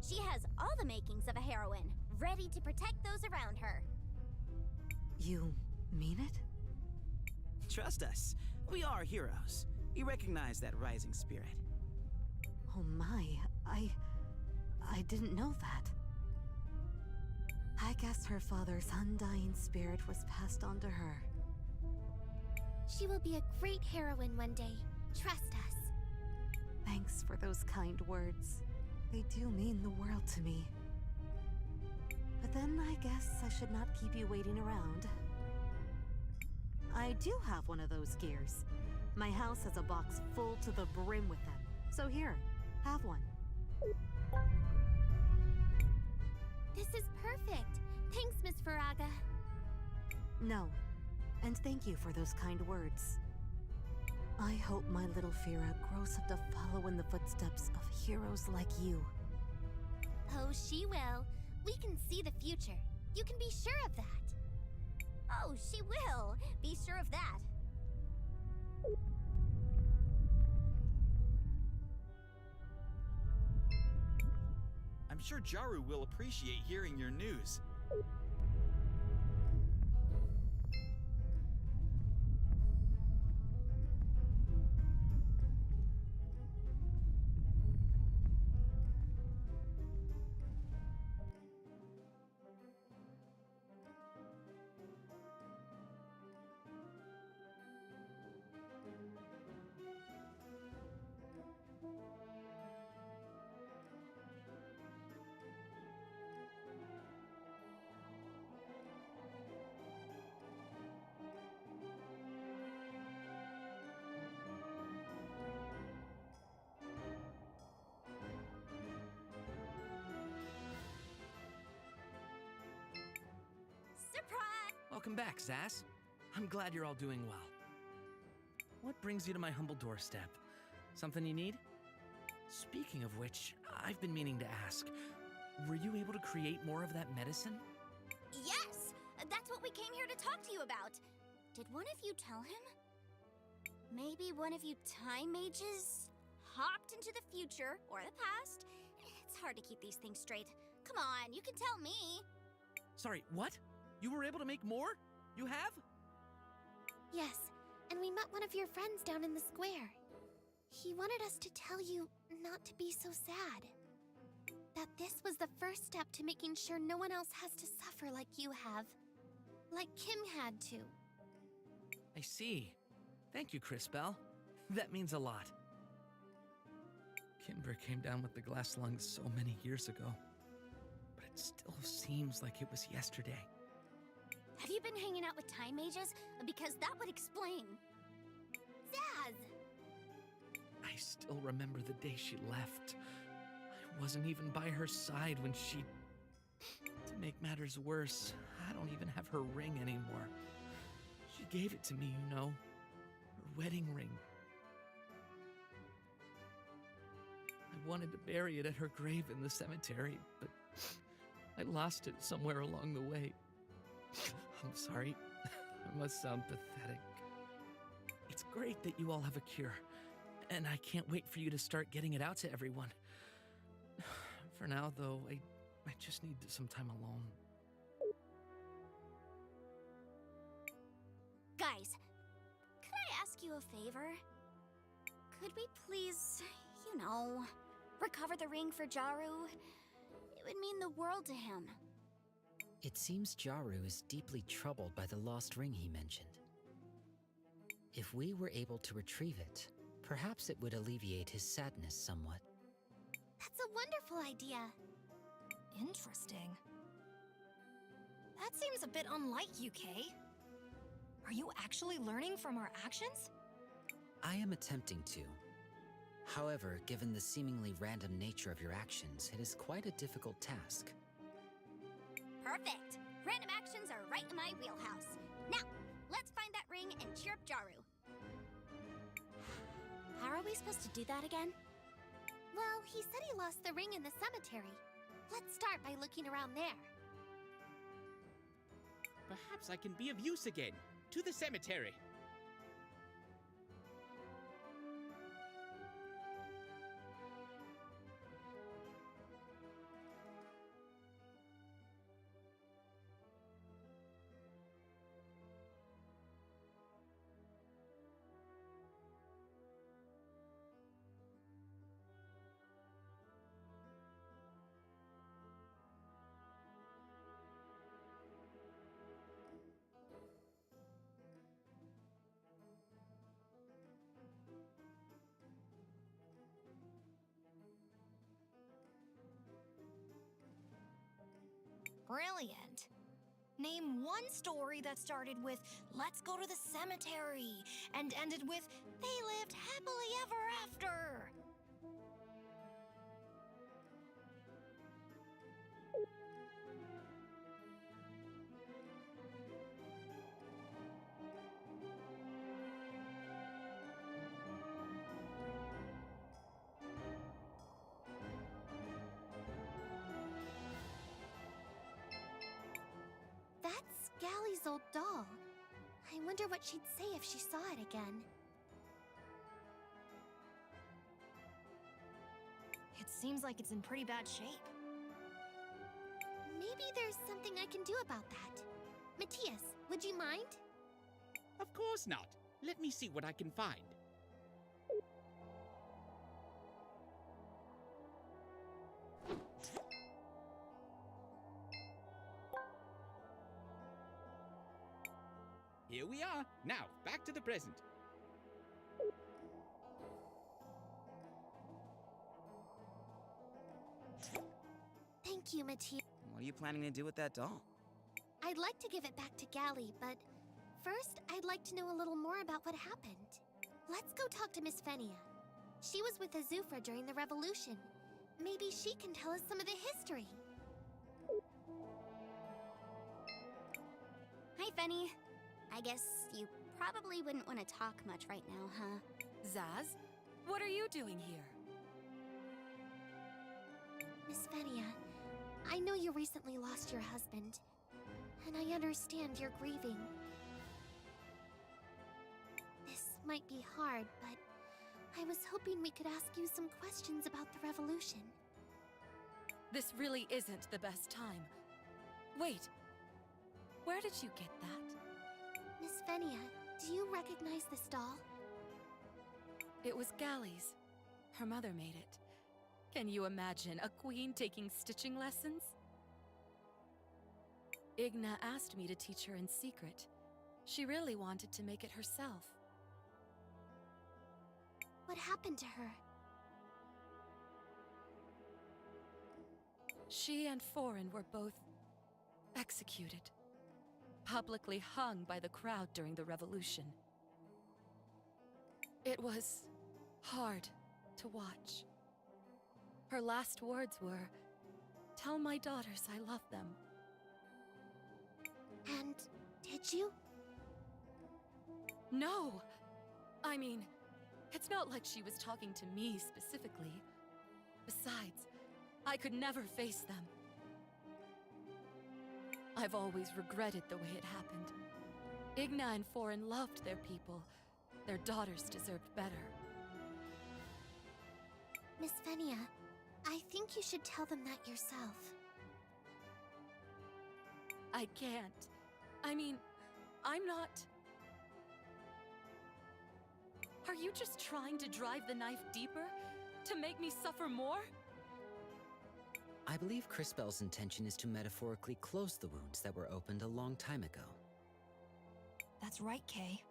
B: She has all the makings of a heroine, ready to protect those around her.
P: You mean it?
I: Trust us. We are heroes. We recognize that rising spirit.
P: Oh my, I didn't know that. I guess her father's undying spirit was passed on to her.
B: She will be a great heroine one day. Trust us.
P: Thanks for those kind words. They do mean the world to me. But then I guess I should not keep you waiting around. I do have one of those gears. My house has a box full to the brim with them. So here, have one.
B: This is perfect. Thanks, Miss Faraga.
P: No, and thank you for those kind words. I hope my little Fira grows up to follow in the footsteps of heroes like you.
B: Oh, she will. We can see the future. You can be sure of that. Oh, she will. Be sure of that.
D: I'm sure Jaru will appreciate hearing your news.
Q: Welcome back, Zaz. I'm glad you're all doing well. What brings you to my humble doorstep? Something you need? Speaking of which, I've been meaning to ask, were you able to create more of that medicine?
B: Yes! That's what we came here to talk to you about. Did one of you tell him? Maybe one of you time mages hopped into the future or the past? It's hard to keep these things straight. Come on, you can tell me.
Q: Sorry, what? You were able to make more? You have?
R: Yes, and we met one of your friends down in the square. He wanted us to tell you not to be so sad. That this was the first step to making sure no one else has to suffer like you have. Like Kim had to.
Q: I see. Thank you, CrisTales. That means a lot. Kimber came down with the glass lungs so many years ago, but it still seems like it was yesterday.
B: Have you been hanging out with time mages? Because that would explain. Zaz!
Q: I still remember the day she left. I wasn't even by her side when she... To make matters worse, I don't even have her ring anymore. She gave it to me, you know. Her wedding ring. I wanted to bury it at her grave in the cemetery, but I lost it somewhere along the way. I'm sorry. I must sound pathetic. It's great that you all have a cure, and I can't wait for you to start getting it out to everyone. For now, though, I just need some time alone.
B: Guys, could I ask you a favor? Could we please, you know, recover the ring for Jaru? It would mean the world to him.
H: It seems Jaru is deeply troubled by the lost ring he mentioned. If we were able to retrieve it, perhaps it would alleviate his sadness somewhat.
R: That's a wonderful idea.
O: Interesting. That seems a bit unlike you, Kay. Are you actually learning from our actions?
H: I am attempting to. However, given the seemingly random nature of your actions, it is quite a difficult task.
B: Perfect! Random actions are right in my wheelhouse. Now, let's find that ring and cheer up Jaru. How are we supposed to do that again?
R: Well, he said he lost the ring in the cemetery. Let's start by looking around there.
D: Perhaps I can be of use again. To the cemetery.
O: Brilliant. Name one story that started with, "Let's go to the cemetery," and ended with, "They lived happily ever after."
R: That's Galley's old doll. I wonder what she'd say if she saw it again.
O: It seems like it's in pretty bad shape.
R: Maybe there's something I can do about that. Matthias, would you mind?
D: Of course not. Let me see what I can find. Here we are. Now, back to the present.
R: Thank you, Matthias.
I: What are you planning to do with that doll?
R: I'd like to give it back to Galley, but first, I'd like to know a little more about what happened. Let's go talk to Miss Fenia. She was with Azufra during the revolution. Maybe she can tell us some of the history.
B: Hi, Fenny. I guess you probably wouldn't want to talk much right now, huh?
A: Zaz, what are you doing here?
R: Miss Fenia, I know you recently lost your husband, and I understand you're grieving. This might be hard, but I was hoping we could ask you some questions about the revolution.
A: This really isn't the best time. Wait, where did you get that?
R: Miss Fenia, do you recognize this doll?
A: It was Galley's. Her mother made it. Can you imagine a queen taking stitching lessons? Igna asked me to teach her in secret. She really wanted to make it herself.
R: What happened to her?
A: She and Foreign were both executed. Publicly hung by the crowd during the revolution. It was hard to watch. Her last words were, "Tell my daughters I love them."
R: And did you?
A: No! I mean, it's not like she was talking to me specifically. Besides, I could never face them. I've always regretted the way it happened. Igna and Foreign loved their people. Their daughters deserved better.
R: Miss Fenia, I think you should tell them that yourself.
A: I can't. I mean, I'm not... Are you just trying to drive the knife deeper? To make me suffer more?
H: I believe CrisTales' intention is to metaphorically close the wounds that were opened a long time ago.
O: That's right, Kay.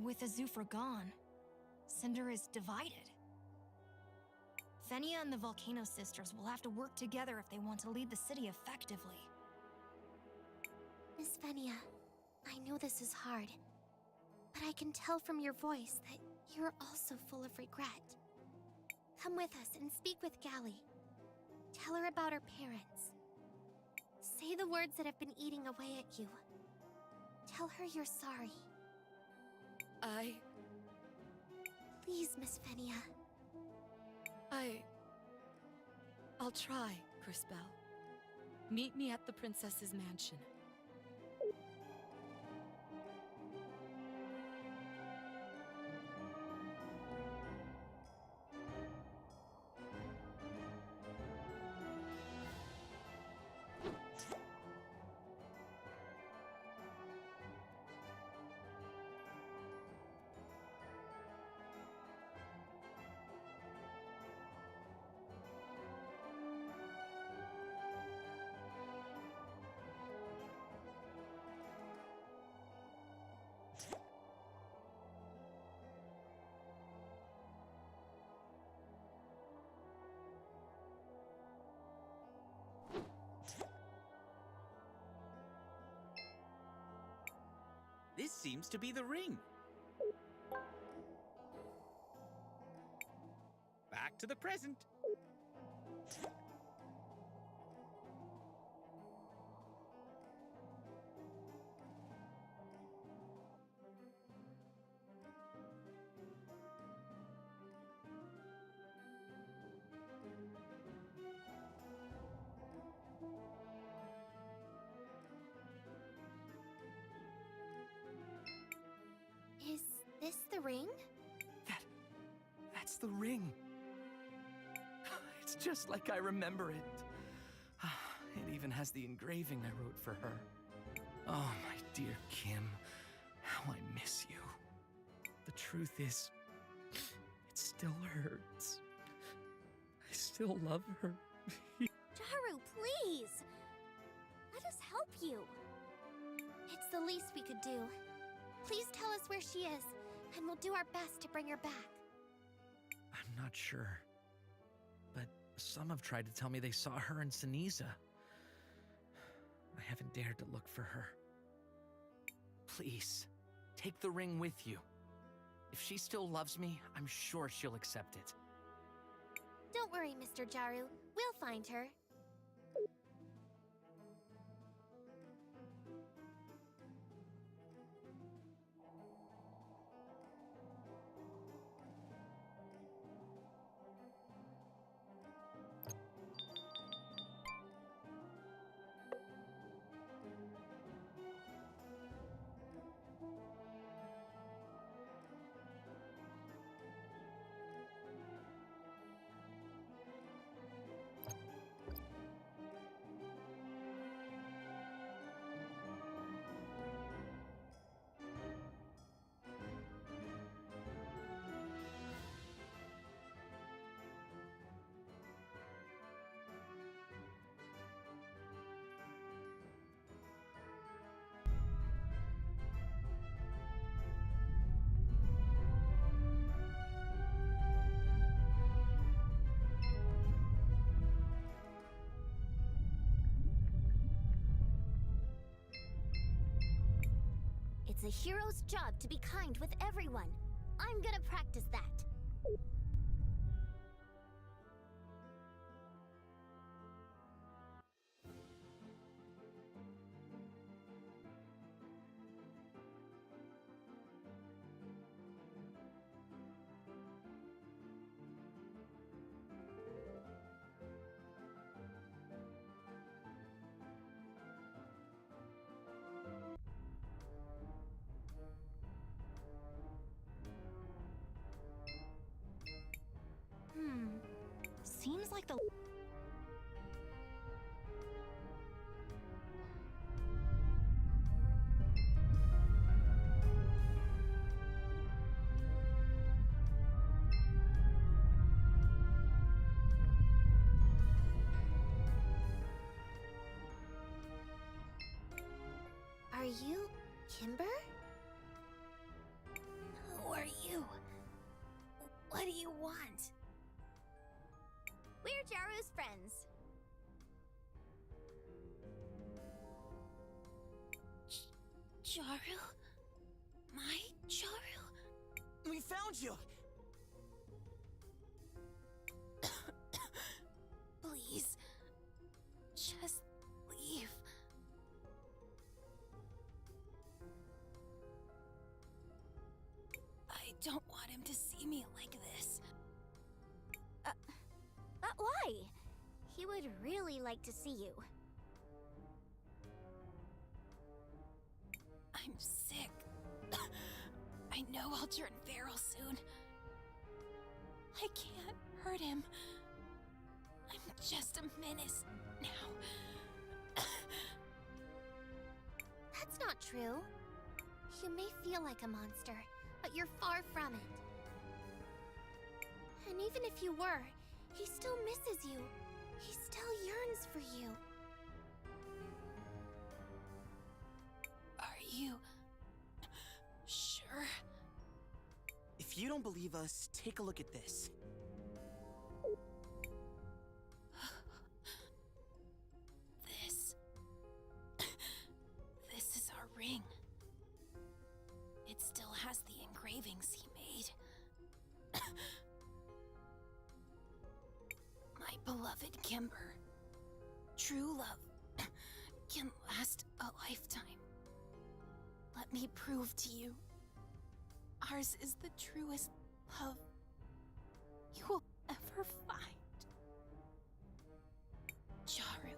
O: With Azufra gone, Cinder is divided. Fenia and the Volcano Sisters will have to work together if they want to lead the city effectively.
R: Miss Fenia, I know this is hard, but I can tell from your voice that you're also full of regret. Come with us and speak with Galley. Tell her about her parents. Say the words that have been eating away at you. Tell her you're sorry.
A: I...
R: Please, Miss Fenia.
A: I'll try, CrisBell. Meet me at the princess's mansion.
D: This seems to be the ring. Back to the present.
R: Is this the ring?
Q: That's the ring. It's just like I remember it. It even has the engraving I wrote for her. Oh, my dear Kim, how I miss you. The truth is, it still hurts. I still love her.
R: Jaru, please! Let us help you. It's the least we could do. Please tell us where she is, and we'll do our best to bring her back.
Q: I'm not sure, but some have tried to tell me they saw her in Seniza. I haven't dared to look for her. Please, take the ring with you. If she still loves me, I'm sure she'll accept it.
R: Don't worry, Mr. Jaru. We'll find her.
B: It's a hero's job to be kind with everyone. I'm gonna practice that.
O: Seems like the...
R: Are you Kimber?
O: Who are you? What do you want?
B: We're Jaru's friends.
O: Jaru? My Jaru?
I: We found you!
O: Please, just leave. I don't want him to see me like this.
B: Why? He would really like to see you.
O: I'm sick. I know I'll turn feral soon. I can't hurt him. I'm just a menace now.
R: That's not true. You may feel like a monster, but you're far from it. And even if you were, he still misses you. He still yearns for you.
O: Are you sure?
I: If you don't believe us, take a look at this.
O: This is our ring. It still has the engravings he made. My beloved Kimber. True love can last a lifetime. Let me prove to you, ours is the truest love you will ever find. Jaru,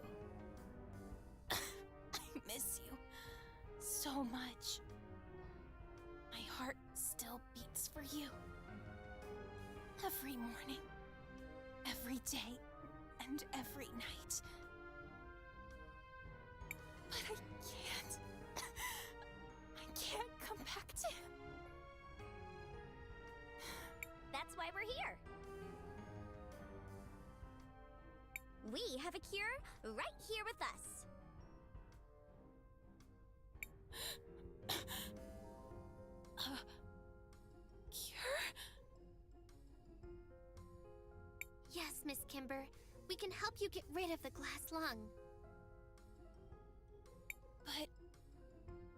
O: I miss you so much. My heart still beats for you. Every morning, every day, and every night. But I can't. I can't come back to him.
B: That's why we're here. We have a cure right here with us.
O: Cure?
R: Yes, Miss Kimber. We can help you get rid of the glass lung.
O: But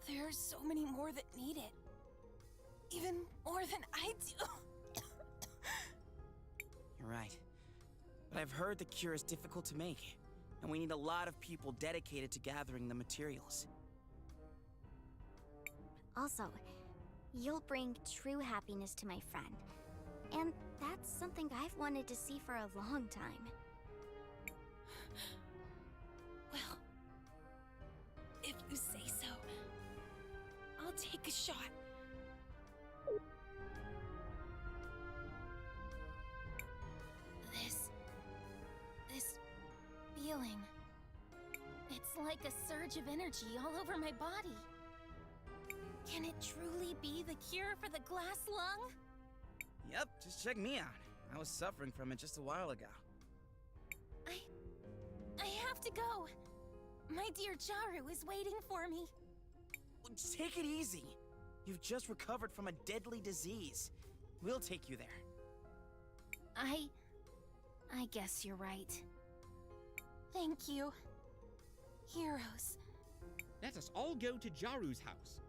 O: there are so many more that need it. Even more than I do.
I: You're right. But I've heard the cure is difficult to make, and we need a lot of people dedicated to gathering the materials.
B: Also, you'll bring true happiness to my friend. And that's something I've wanted to see for a long time.
O: Well, if you say so, I'll take a shot. This feeling. It's like a surge of energy all over my body. Can it truly be the cure for the glass lung?
I: Yep, just check me out. I was suffering from it just a while ago.
O: I have to go. My dear Jaru is waiting for me.
I: Well, take it easy. You've just recovered from a deadly disease. We'll take you there.
O: I guess you're right. Thank you. Heroes.
D: Let us all go to Jaru's house.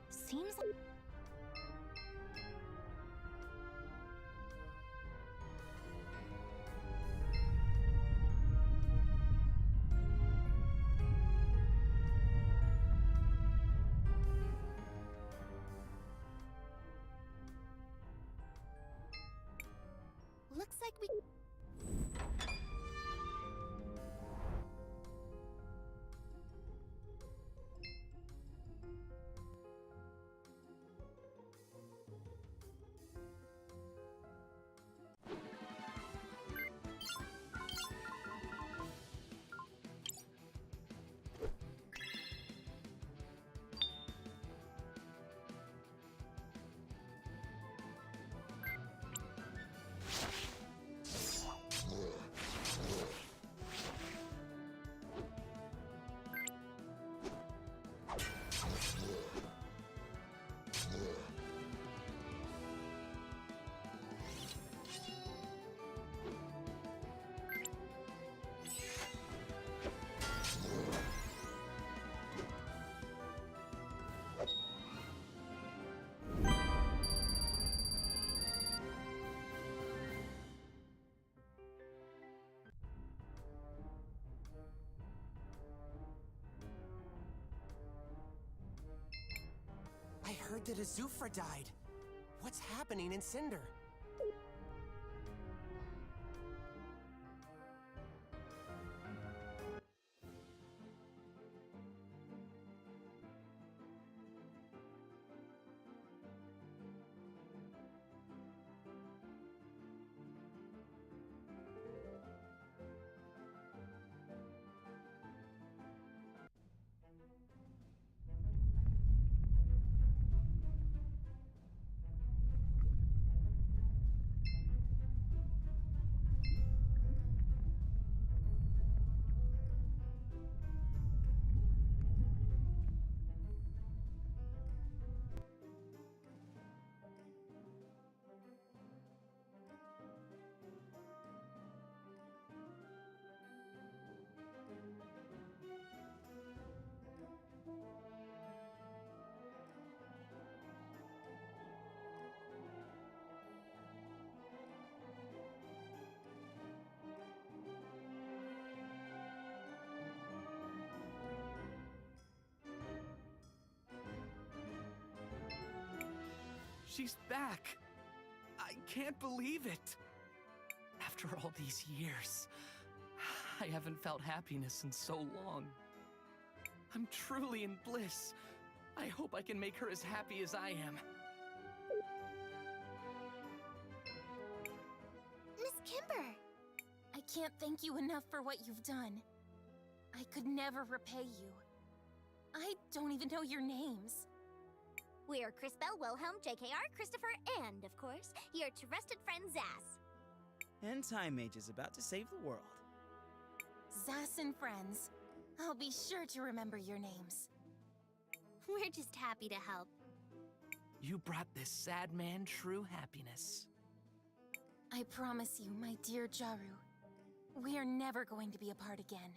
B: Seems like...
S: that Azufra died. What's happening in Cinder?
Q: She's back! I can't believe it! After all these years, I haven't felt happiness in so long. I'm truly in bliss. I hope I can make her as happy as I am.
B: Miss Kimber!
G: I can't thank you enough for what you've done. I could never repay you. I don't even know your names.
B: We're Crispell, Wilhelm, JKR, Christopher, and, of course, your trusted friend Zaz.
I: And Time Mage is about to save the world.
G: Zaz and friends. I'll be sure to remember your names.
B: We're just happy to help.
Q: You brought this sad man true happiness.
G: I promise you, my dear Jaru, we are never going to be apart again.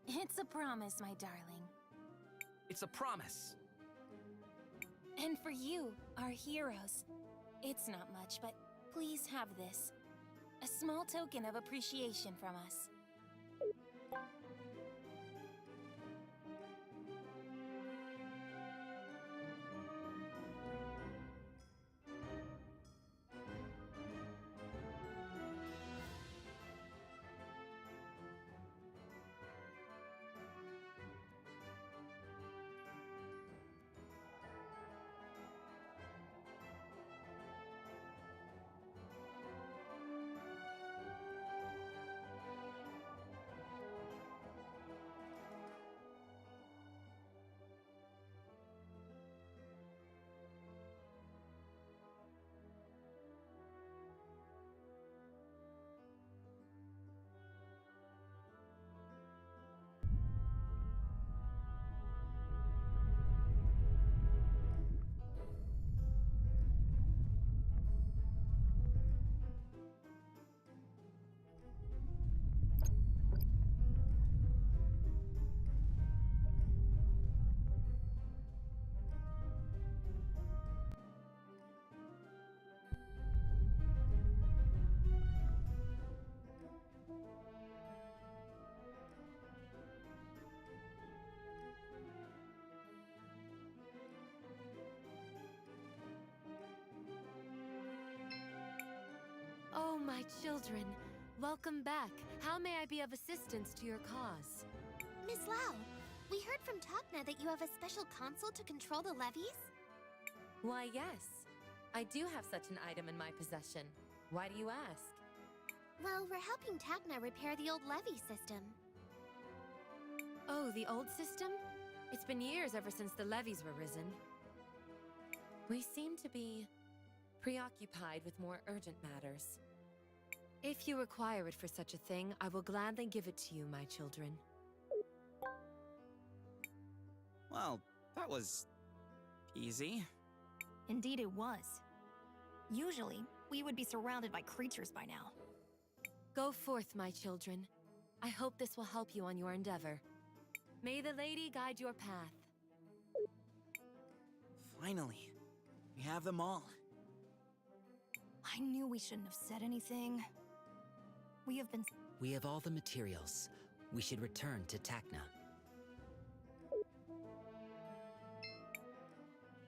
G: It's a promise, my darling.
Q: It's a promise.
G: And for you, our heroes, it's not much, but please have this. A small token of appreciation from us.
F: Oh, my children. Welcome back. How may I be of assistance to your cause?
R: Miss Lau, we heard from Takna that you have a special console to control the levies?
F: Why, yes. I do have such an item in my possession. Why do you ask?
R: Well, we're helping Takna repair the old levy system.
F: Oh, the old system? It's been years ever since the levies were risen. We seem to be preoccupied with more urgent matters. If you require it for such a thing, I will gladly give it to you, my children.
I: Well, that was easy.
T: Indeed it was. Usually, we would be surrounded by creatures by now.
F: Go forth, my children. I hope this will help you on your endeavor. May the lady guide your path.
I: Finally, we have them all.
T: I knew we shouldn't have said anything.
H: We have all the materials. We should return to Takna.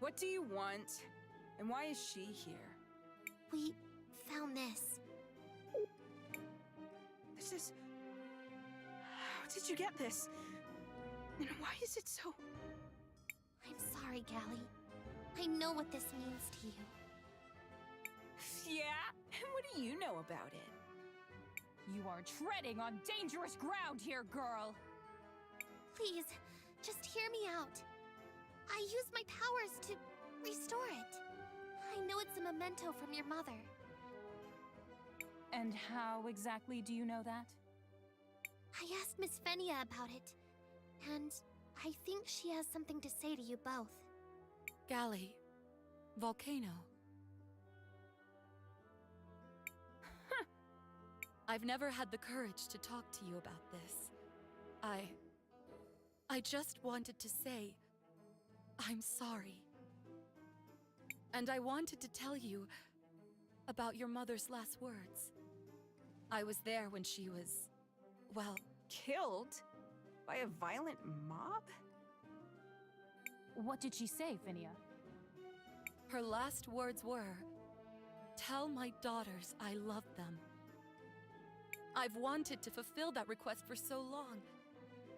N: What do you want? And why is she here?
R: We found this.
N: This is... How did you get this? And why is it so...
R: I'm sorry, Gally. I know what this means to you.
N: Yeah? And what do you know about it?
M: You are treading on dangerous ground here, girl!
R: Please, just hear me out. I used my powers to restore it. I know it's a memento from your mother.
M: And how exactly do you know that?
R: I asked Miss Fenia about it, and I think she has something to say to you both.
A: Gally, Volcano. I've never had the courage to talk to you about this. I just wanted to say, I'm sorry. And I wanted to tell you about your mother's last words. I was there when she was, well...
N: Killed? By a violent mob?
M: What did she say, Finia?
A: Her last words were, tell my daughters I love them. I've wanted to fulfill that request for so long,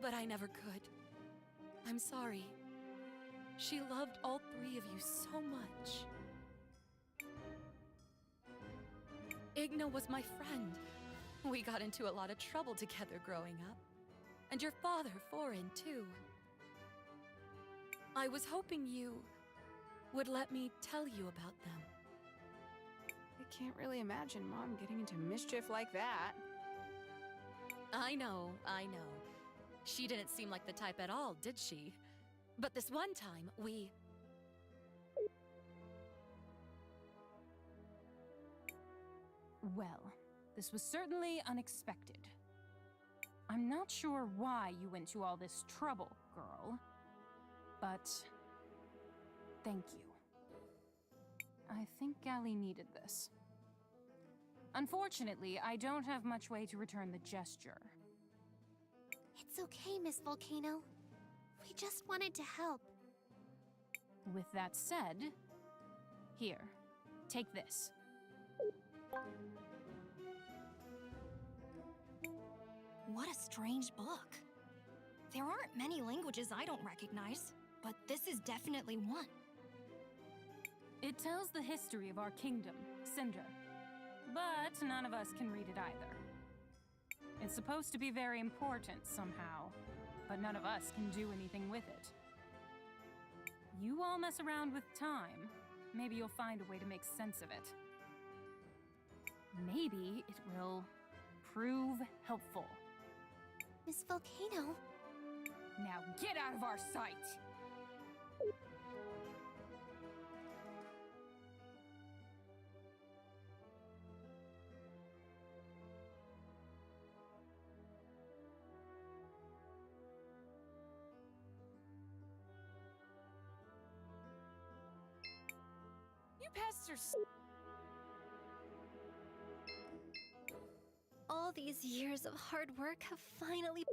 A: but I never could. I'm sorry. She loved all three of you so much. Igna was my friend. We got into a lot of trouble together growing up. And your father, Foreign, too. I was hoping you would let me tell you about them.
N: I can't really imagine Mom getting into mischief like that.
A: I know. She didn't seem like the type at all, did she? But this one time, we...
M: Well, this was certainly unexpected. I'm not sure why you went to all this trouble, girl. But... thank you. I think Gally needed this. Unfortunately, I don't have much way to return the gesture.
R: It's okay, Miss Volcano. We just wanted to help.
M: With that said, here, take this.
T: What a strange book. There aren't many languages I don't recognize, but this is definitely one.
M: It tells the history of our kingdom, Cinder. But none of us can read it either. It's supposed to be very important somehow, but none of us can do anything with it. You all mess around with time, maybe you'll find a way to make sense of it. Maybe it will prove helpful.
R: Miss Volcano?
M: Now get out of our sight!
N: You passed her...
R: All these years of hard work have finally...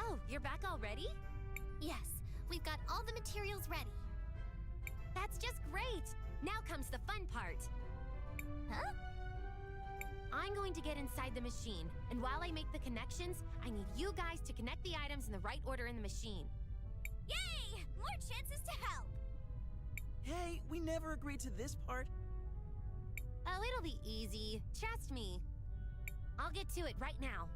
F: Oh, you're back already?
R: Yes, we've got all the materials ready.
F: That's just great! Now comes the fun part.
R: Huh?
F: I'm going to get inside the machine, and while I make the connections, I need you guys to connect the items in the right order in the machine.
B: Yay! More chances to help!
I: Hey, we never agreed to this part.
F: Oh, it'll be easy. Trust me. I'll get to it right now.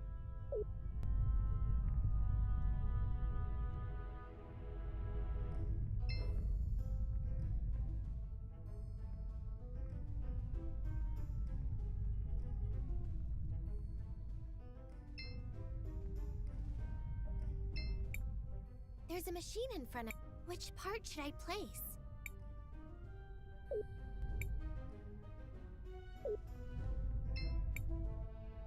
R: There's a machine in front of... Which part should I place?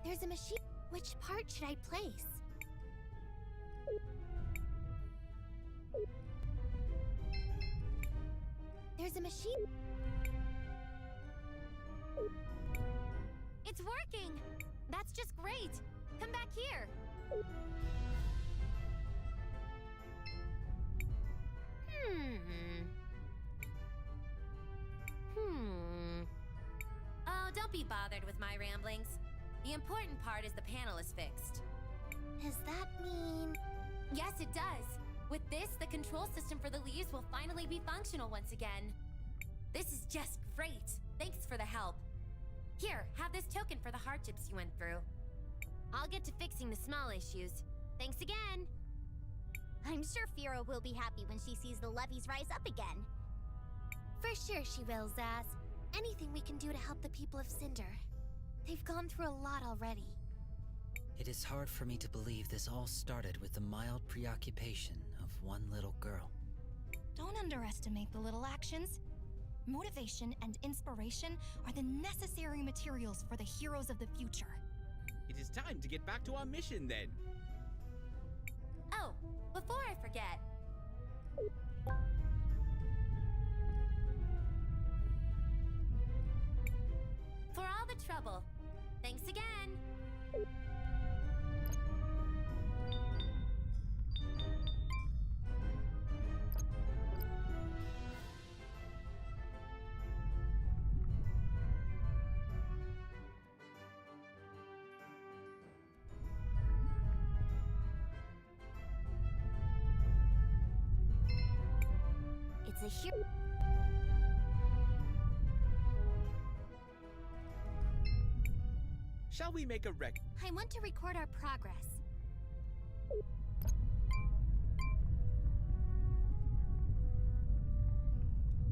R: There's a machine... Which part should I place? There's a machine...
F: It's working! That's just great! Come back here! Oh, don't be bothered with my ramblings. The important part is the panel is fixed.
R: Does that mean...
F: Yes, it does. With this, the control system for the leaves will finally be functional once again. This is just great. Thanks for the help. Here, have this token for the hardships you went through. I'll get to fixing the small issues. Thanks again.
B: I'm sure Fira will be happy when she sees the levees rise up again.
R: For sure she will, Zaz. Anything we can do to help the people of Cinder. They've gone through a lot already.
H: It is hard for me to believe this all started with the mild preoccupation of one little girl.
T: Don't underestimate the little actions. Motivation and inspiration are the necessary materials for the heroes of the future.
D: It is time to get back to our mission then.
F: Oh, before I forget. For all the trouble, thanks again.
B: It's a hero.
D: Shall we make a rec?
R: I want to record our progress.